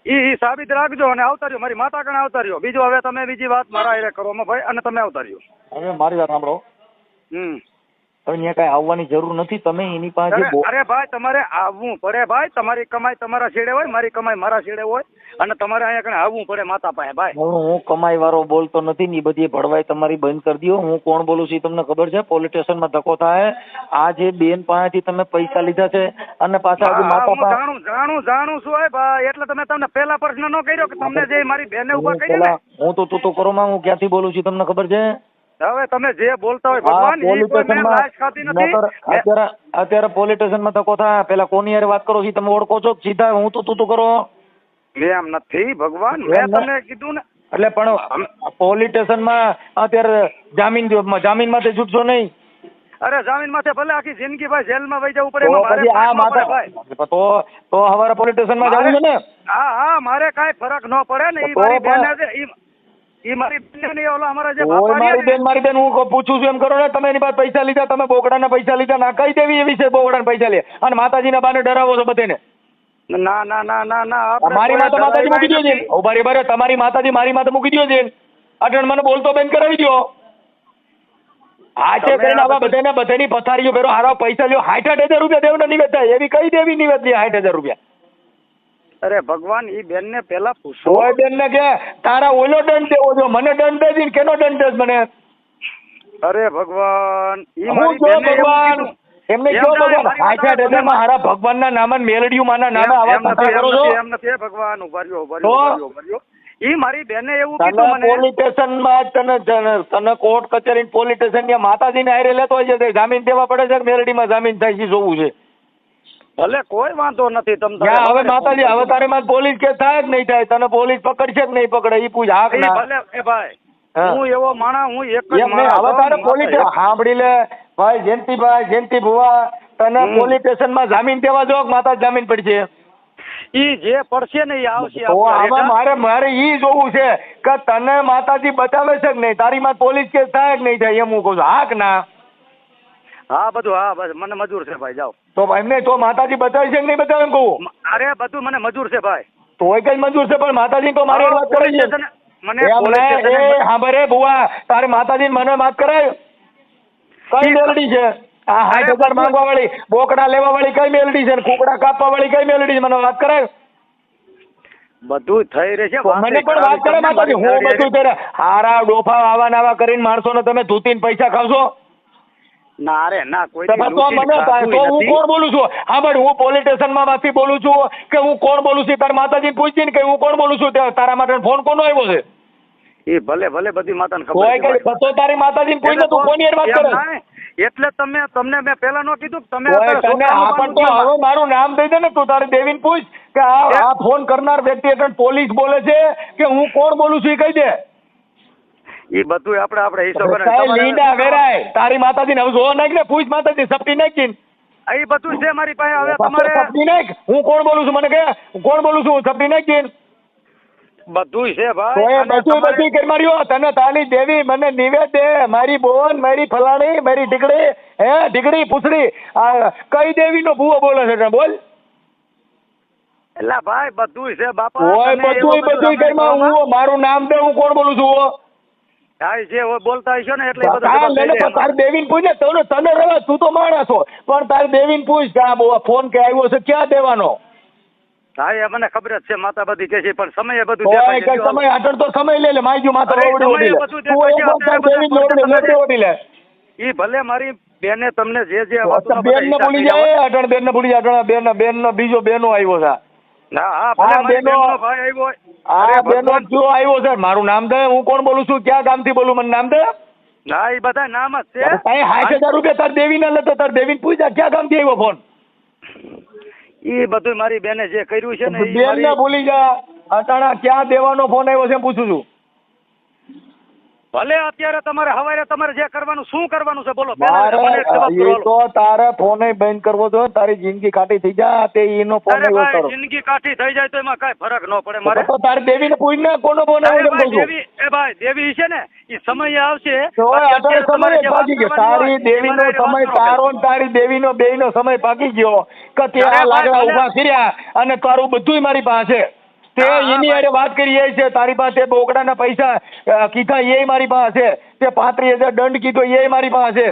ઈ સાબિત રાખજો અને આવતા રહ્યો મારી માતા કણે આવતા રહ્યો. બીજું હવે તમે બીજી વાત મારા હારે કરો ભાઈ અને તમે આવતા રહ્યો. હવે મારી વાત સાંભળો. હમ હવે ત્યાં કઈ આવવાની જરૂર નથી. તમે એની પાસે અરે ભાઈ તમારે આવવું પડે ભાઈ. તમારી કમાઈ તમારા છેડે હોય મારી કમાઈ મારા છેડે હોય અને તમારે અહીંયા કણે આવવું પડે માતા પાસે ભાઈ. હું કમાઈ વાળો બોલતો નથી ને ઈ બધી ભડવાઈ તમારી બંધ કરી દો. હું કોણ બોલું છું ઈ તમને ખબર છે? પોલીસ સ્ટેશનમાં ધક્કો થાય. આ જે બેન પાસેથી તમે પૈસા લીધા છે અને પાછા હજુ માતા હું પાસે જાણું છું હે ભાઈ. એટલે તમે તમને પહેલા પ્રશ્ન ન કર્યો કે તમને જે મારી બેનને ઉભા કરી ને હું તો તું કરો માં હું ક્યાંથી બોલું છું તમને ખબર છે? હવે તમે જે બોલતા હોય ભગવાન ઈ કોઈ મેં લાશ ખાધી નથી. અત્યારે પોલીસ સ્ટેશનમાં ધક્કો થાય. પેલા કોની હારે વાત કરો છો તમે ઓળખો છો? સીધા હું તો તું કરો એમ નથી ભગવાન. મેં તમને કીધું ને એટલે પણ પોલીસ સ્ટેશનમાં અત્યારે જામીન માંથી છૂટશો નહીં. અરે જામીન માથે ભલે આખી જિંદગી ભાઈ જેલમાં વહી જવું પડે તો એમાં મારે પછી આ ફરક ન પડે માતા ભાઈ. તો હવારે પોલીસ સ્ટેશનમાં જવું છે ને? હા મારે કાંઈ ફરક ન પડે ને. ઈ તો મારી બેન પણ- છે ઈ મારી બેન ને ઓલા અમારા જે ઓય બાપા મારી રહ્યા ને, બેન હું પૂછું છું એમ કરો ને. તમે એની પાસે પૈસા લીધા. તમે બોકડાના પૈસા લીધા. ના કઈ દેવી એવી છે બોકડાના પૈસા લે અને માતાજીના બાને ડરાવો છો બધાને. ના આપણે મારી માતા કોઈ માતાજી મૂકી દો ડરાઈ છે. ઓ બારે તમારી માતાજી મારી માતા મૂકી દો છે. અટણ મને બોલતો બેન કરાવી દો. આ છે તમે કરીને આ આવા બધાની પથારીઓ ભેરો હારા પૈસા લ્યો. 60,000 રૂપિયા દેવના નિવેદ થાય. એવી કઈ દેવી નિવેદ લે 60,000 રૂપિયા? અરે ભગવાન ઈ બેન ને પેલા પૂછો. ઓય બેન ને કે તારા ઓલો દંડ દેવો જો મને દંડ દે કેનો દંડ દે મને? અરે ભગવાન ઈ હું મારી જો બેનને એવું ભગવાન કીધું. એમને એમ જો નહીં, ભગવાન મારી વાત 60,000 માં હારા ભગવાનના નામે મેલડીયું માના નામે આવા ધંધા કરો છો? એમ નથી ભગવાન. ઉભા રહ્યો તો? ઈ મારી બેને એવું તને કીધું મને. પોલીસ સ્ટેશનમાં તને કોર્ટ કચેરી પોલીસ સ્ટેશન ની માતાજીને હારે લેતો હોય છે. જામીન દેવા પડે છે કે મેલડીમાં જામીન થાય છે જોવું છે. ભલે કોઈ વાંધો નથી. તમ તારે ત્યાં હવે માતાજી હવે તારે માં પોલીસ કેસ થાય કે નહીં થાય? તને પોલીસ પકડશે કે નહીં પકડે ઈ પૂછ. હાક ઈ ના ભલે એ ભાઈ હા. હું એવો માણા હું એક જ એમ નહીં. માણસ હવે છું. તારે પોલીસ માતા સાંભળી લે ભાઈ જયંતિ ભુવા તને પોલીસ સ્ટેશનમાં જામીન દેવા જો માતા જામીન પડશે. ઈ જે પડશે ને ઈ આવશે તો આપણે આમાં મારે ઈ જોવું છે કે તને માતાજી બચાવે છે કે નહીં? તારી માં પોલીસ કેસ થાય કે નહીં થાય એમ હું કહું છું. હાક ના? હા બધું હા બસ મને મજૂર છે ભાઈ. જાઓ તો એમને તો માતાજી બચાવે છે કે નહીં બચાવે એમ કહું? અરે બધું મને મજૂર છે ભાઈ. તોય કઈ મંજૂર છે પણ માતાજી તો મારી વાત કરે પોલીસ છે. સ્ટેશને- મને પોલીસ એમને સ્ટેશને- હા બરે ભુવા તારે માતાજી મને વાત કરાય કઈ મેલડી છે? આ 60,000 માંગવા વાળી બોકડા લેવા વાળી કઈ મેલડી છે? કુકડા કાપવા વાળી કઈ મેલડી છે? મને વાત કરાય. બધું થઈ રહે છે. મને પણ વાત કરે માતાજી. હું બધું કરે હારા ડોફા આવા નાવા કરીને માણસોને તમે ધૂતીને પૈસા ખાવશો? ના રે ના કોઈ તો હું કોણ બોલું છું? હા બટ હું પોલીસ સ્ટેશનમાં માંથી બોલું છું કે હું કોણ બોલું છું? તારી માતાજીને પૂછતી ને કે હું કોણ બોલું છું? તારા માટે ફોન કોનો આવ્યો છે? એ ભલે ભલે બધી માતાને કોઈ ખબર કઈ તો તારી માતાજીને પૂછને તું કોની હારે વાત કરે? એટલે તમને મેં પહેલા નો કીધું કે તમે કોઈ તને આપણ તો હવે મારું નામ દઈ દે ને, તું તારી દેવીને પૂછ કે આ ફોન કરનાર વ્યક્તિ એટલે પોલીસ બોલે છે કે હું કોણ બોલું છું એ કહી દે. એ બધું આપણે હિસાબ લીંડા વેરાય તારી માતાજીને હવે જોવા નાખ ને, પૂછ માતાજી સપટી નાખી. એ બધું છે મારી પાસે. હવે તમારે સપટી નાખ, હું કોણ બોલું છું મને કે હું કોણ બોલું છું? સપટી નાખી બધું છે ભાઈ. બધું કરી માર્યો તને તારી દેવી મને નિવેદ દે, મારી બોન, મારી ફલાણી, મારી ઢીકડી, ઢીકડી પૂછડી, આ કઈ દેવી નો ભૂવો બોલે છે બોલ? એલા ભાઈ બધું છે બાપા. ઓય બધું કરીમાં હું મારું નામ દે, હું કોણ બોલું છું? હા જે બોલતા હશો ને એટલે બધું તારી દેવીને પૂછ ને, તને રવા તું તો માણસ છો પણ તારી દેવીને પૂછ કે આ ફોન કે આવ્યો છે ક્યાં દેવાનો? હા એ મને ખબર જ છે, માતા બધી કે છે પણ સમય બધું સમય આગળ તો સમય લે માયજુ માતા ઈ ભલે મારી બેને તમને જે બેન ને ભૂલી જાય, અટણ બેન ને ભૂલી જાય, બેન નો બીજો બેનો આવ્યો છે. મારું નામ દે, હું કોણ બોલું છું, ક્યાં ગામ થી બોલું, મને નામ દે. ના એ બધા નામ જ છે. 60,000 રૂપિયા તાર દેવી ના લેતો, તાર દેવી પૂછા ક્યાં ગામ થી આવ્યો ફોન? એ બધું મારી બેને જે કર્યું છે ને બેન ને ભૂલી જા, અટાણા ક્યાં દેવાનો ફોન આવ્યો છે પૂછું છું. ભલે અત્યારે તમારે હવારે તમારે જે કરવાનું શું કરવાનું છે બોલો. તો તારે ફોન બંધ કરવો જોઈએ, તારી જિંદગી કાઢી થઈ જાય તે એનો ફોન જિંદગી કાઢી થઈ જાય તો એમાં કઈ ફરક ન પડે મારે. તો તારી દેવી ને પૂછ ને કોનો ફોન આવ્યો? દેવી એ ભાઈ દેવી છે ને એ સમય આવશે. તારી દેવી નો સમય તારો ને તારી દેવી નો બે નો સમય પાકી ગયો કે ત્યાં લાકડા ઉભા કર્યા અને તારું બધું મારી પાસે તે એની હારે વાત કરી એ છે. તારી પાસે બોકડાના પૈસા કીધા એ મારી પાસે, તે 35,000 દંડ કીધો એ મારી પાસે.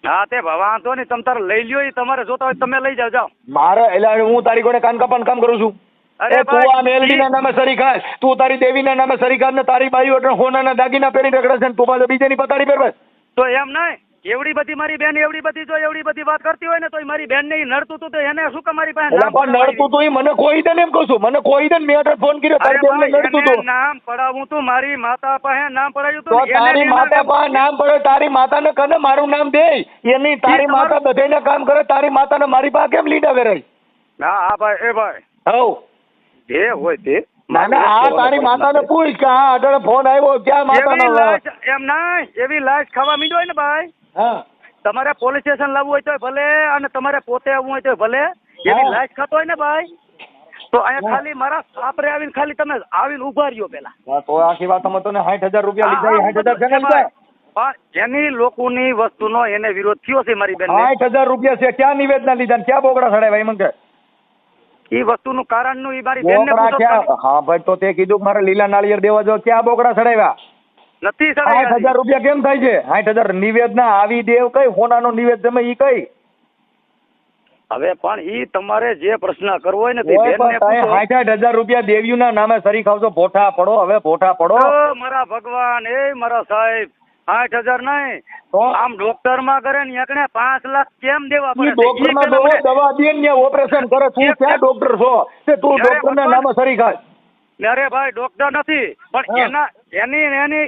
હા તે વાંધો નહીં, તમે તારે લઈ લ્યો, તમારે જોતા હોય તમે લઈ જાઓ. મારે એટલે હું તારી કોને કાન કાપવાનું કામ કરું છું? તું આ મેલડી ના નામે સરી ખાય, તું તારી દેવી ના નામે સરી ખાય ને તારી બાઈઓ એટલે હોનાના દાગીના પહેરી રખડે છે, તું પાછો બીજાની પતાડી પહેરવે તો એમ નહીં. એવડી બધી મારી બેન એવડી બધી વાત કરતી હોય ને તો મારી બેન ને નડતું તું તો એને શું કે મારી પાસે નડતું તું? મને કોઈ દે એમ કહું છું, મને કોઈ દે મેં ફોન કર્યો તારી બેન ને નડતું તું. નામ પડાવું તું મારી માતા પાસે નામ પડાવ્યું તું. તારી માતા પાસે નામ પડે, તારી માતા ને કને મારું નામ દે એની. તારી માતા બધાને કામ કરે, તારી માતા ને મારી પાસે કેમ લીડા વેરાય? હા ભાઈ એ ભાઈ હવ જે હોય તે. ના ના આ તારી માતા ને પૂછ કે હા આગળ ફોન આવ્યો ક્યાં માતા? એમ ના એવી લાશ ખાવા મીડો હોય ને ભાઈ, તમારે પોલીસ સ્ટેશન લાવવું હોય તો ભલે અને તમારે પોતે આવવું હોય તો ભલે, એવી લાશ ખાતો હોય ને ભાઈ તો અહીંયા ખાલી મારા સાપરે આવીને ખાલી તમે આવીને ઉભા રહ્યો પેલા. તો આખી વાત અમે તને 60,000 રૂપિયા લીધા. 60,000 છે ને લીધા? જેની લોકોની વસ્તુનો એને વિરોધ થયો છે મારી બેન. 60,000 રૂપિયા છે, ક્યાં નિવેદના લીધા, ક્યાં બોકડા સડાવ્યા એ મને? એ વસ્તુનું કારણનું એ મારી બેન ને. હા ભાઈ તો તે કીધું મારે લીલા નાળિયેર દેવા જો, ક્યાં બોકડા સડાવ્યા? નથી. 60,000 રૂપિયા કેમ થાય છે? 60,000 નિવેદના આવી દેવ કઈ હોનાનો નિવેદ તમે ઈ કઈ? હવે પણ ઈ તમારે જે પ્રશ્ન કરવો હોય ને તે બેનને પૂછો. 60,000 રૂપિયા દેવ્યુના નામે સરી ખાવજો, ભોઠા પડો, હવે ભોઠા પડો. મારા ભગવાન એ મારા સાહેબ 60,000 નહીં, આમ ડોક્ટર માં કરે ને એકને 5 લાખ કેમ દેવા પડે? ડોક્ટર માં દવા દે ને ઓપરેશન કરે, તું ક્યાં ડોક્ટર છો તે તું ડોક્ટર ના નામે સરી ખાય? અરે ભાઈ ડોક્ટર નથી પણ એની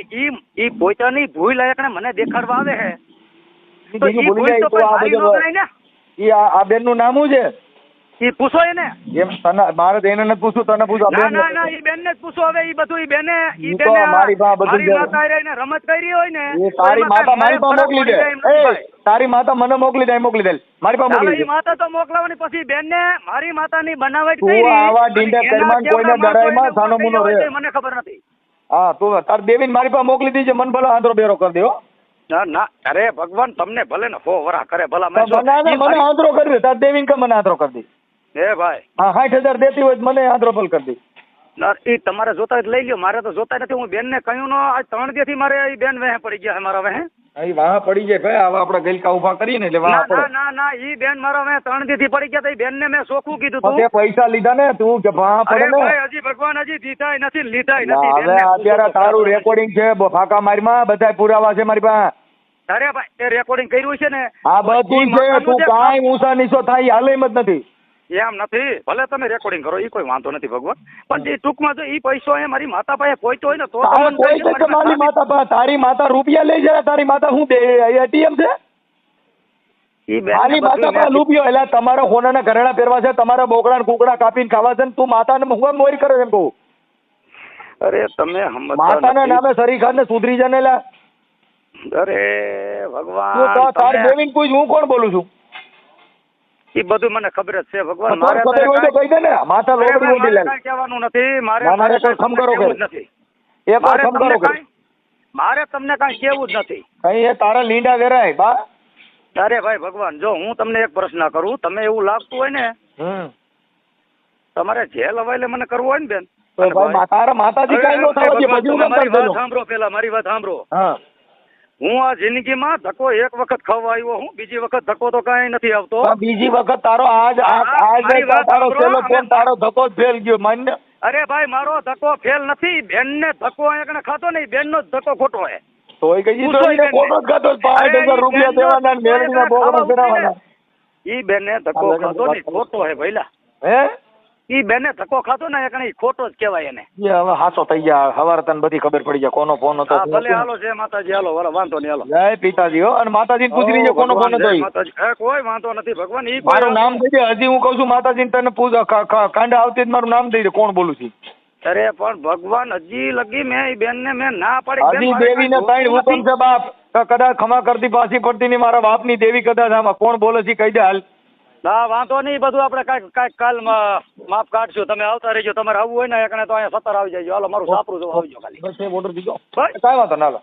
ઈ પોતાની ભૂલ એકને મને દેખાડવા આવે છે તો ઈ ભૂલ તો કોઈ નોકરી ને. ઈ આ બેન નું નામ શું છે? ઈ પૂછો એને. એમ તને મારે એને નથી પૂછું, તને પૂછો. ના ઈ બેન ને જ પૂછો. હવે ઈ બધું ઈ બેને મારી માતા રહીને રમત કરી હોય ને તારી માતા મારી પાસે મોકલી દે. તારી માતા મને મોકલી દે, મોકલી દે મારી પાસે મોકલી દે. માતા તો મોકલાવાની પછી બેન ને મારી માતાની બનાવટ કરી. આવા ડીંડા કરમાન કોઈને ડરાયમાં સાનો મુનો રહે મને ખબર નથી. હા તું તાર દેવીને મારી પાસે મોકલી દીજે, મન ભલે આંધળો બેરો કરી દે. ના અરે ભગવાન તમને ભલે ને 100 વરા કરે ભલા. મને આંધળો કરી દે, તાર દેવીને કે મને આંધળો કરી દે. હે ભાઈ હા 60,000 દેતી હોય મને આંધળો કરી દે. એ તમારે જોતા લઈ લ્યો, મારે તો જોતા નથી. હું બેન ને કહ્યું નો આજ 3 દી થી મારે એ બેન વેહ પડી ગયા છે મારા વેહ. વાહ પડી જાય ભાઈ, હવે આપણે ગલકા ઉભા કરીએ ને એટલે વાહ પડે. ના ઈ બેન મારા વેહ 3 દી થી પડી ગયા. તો બેન ને મેં સોખું કીધું તું. તે પૈસા લીધા ને તું કે વાહ પડે ને? હજી ભગવાન હજી દીધાય નથી, લીધાય નથી. હવે અત્યારે તારું રેકોર્ડિંગ છે ફાકા મારીમાં, બધા પુરાવા છે મારી પાસે. અરે ભાઈ એ રેકોર્ડિંગ કર્યું છે ને આ બધું છે, તું કાંઈ ઊંચા નીચો થાય ઈ હાલે એમ જ નથી. એમ નથી, ભલે તમે રેકોર્ડિંગ કરો એ કોઈ વાંધો નથી ભગવાન, પણ એ ટૂંકમાં જો એ પૈસો એ મારી માતા પાસે પહોંચ્યો હોય ને તો તારે તમને કોઈ છે કે મારી માતા પાસે? તારી માતા રૂપિયા લઈ જાય, તારી માતા શું દે એટીએમ છે? ઈ બેનને મારી માતા બધું પાસે રૂપિયો, એટલે તમારે હોનાના ઘરેણા પહેરવા છે, તમારા બોકડા કુકડા કાપીને ખાવા છે ને તું માતાને હું મોરી કરે છે એમ કહું? અરે તમે સમજતા માતાના નથી. નામે સરીખાને ને સુધરી જા ને લા. અરે તું ભગવાન તાર તમે- દેવીને પૂછ, હું કોણ બોલું છું? ઈ બધું મને ખબર જ છે ભગવાન. મારે ખબર હોય તો કહી દે ને. માથા અરે લોબડી ભાઈ, ઊંડી મારે લાગે. કાંઈ કહેવાનું નથી. મારે મારે કાંઈ ખમ કરો કહેવું કે. જ નથી. એક વાર મારે ખમ તમને કરો કે. કાંઈ- મારે તમને કાંઈ કહેવું જ નથી. કઈ એ તારા લીંડા વેરાય બા. અરે ભાઈ ભગવાન, જો હું તમને એક પ્રશ્ન કરું, તમે એવું લાગતું હોય ને તમારે જેલ હવાલે મને કરવું હોય ને બેન, તો ભાઈ તારા માતાજી કાંઈ ન થવા દે, બધું કામ મારી કરશે વાત લો. સાંભળો, પેલા મારી વાત સાંભળો. હા હું આ જિંદગીમાં ધક્કો એક વખત ખાવા આવ્યો હું, બીજી વખત ધક્કો તો કાંઈ નથી આવતો. પણ બીજી વખત તારો આજ મારી વાત તારો સાંભળો. છેલ્લો ફોન તારો ધક્કો જ ફેલ ગયો માન્ય. અરે ભાઈ, મારો ધક્કો ફેલ નથી, બેનને ધક્કો અહીંયા ખાતો નહીં, બેનનો જ ધક્કો ખોટો હે. તોય કઈ પૂછો તો ઈ બેનને. ખોટો જ ખાતો, અરે 5,000 રૂપિયા ઈ દેવાના ને બેનનો મેળવીના બોકડા દેવાના. ઈ બેનને ધક્કો ખાતો નહીં, ખોટો હે ભઈલા. હે ઈ બેને ધક્કો ખાતો ને એકણી ખોટો જ કહેવાય એને. એ હવે હાસો થઈ ગયા, હવારે તને બધી ખબર પડી જાય કોનો ફોન હતો. હા ભલે, હાલો જય માતાજી, હાલો વાંધો નહીં, હાલો. જય પિતાજી હો. અને માતાજીને પૂછી લેજે કોનો ફોન હતો જય ઈ. માતાજી. કોઈ વાંધો નથી ભગવાન. ઈ મારું કોઈ નામ દઈ દે. હજી હું કઉ છું માતાજીને તને પૂછ કાંડા આવતી જ મારું નામ દઈ દે, કોણ બોલું છું. અરે પણ ભગવાન, હજી લગી મેં ઈ બેનને મેં ના પાડી. બેન, હજી મારે દેવીને કાંઈ ત્રણ જોતું હુકમ છે બાપ. તો કદાચ ખમા કરતી પાછી પડતી નહીં, મારા બાપની દેવી કદાચ આમાં કોણ બોલે છે કહી દે હાલ. હા વાંધો નહીં, બધું આપણે કાંઈક કાલ માપ કાઢશું. તમે આવતા રહેજો, તમારે આવવું હોય ને એકને તો અહીંયા 17 આવી જાય. હાલો, મારું સાપરું જો આવજો ખાલી. બસ એ ઓર્ડર દીધો. બસ. કાંઈ વાંધો ના લો.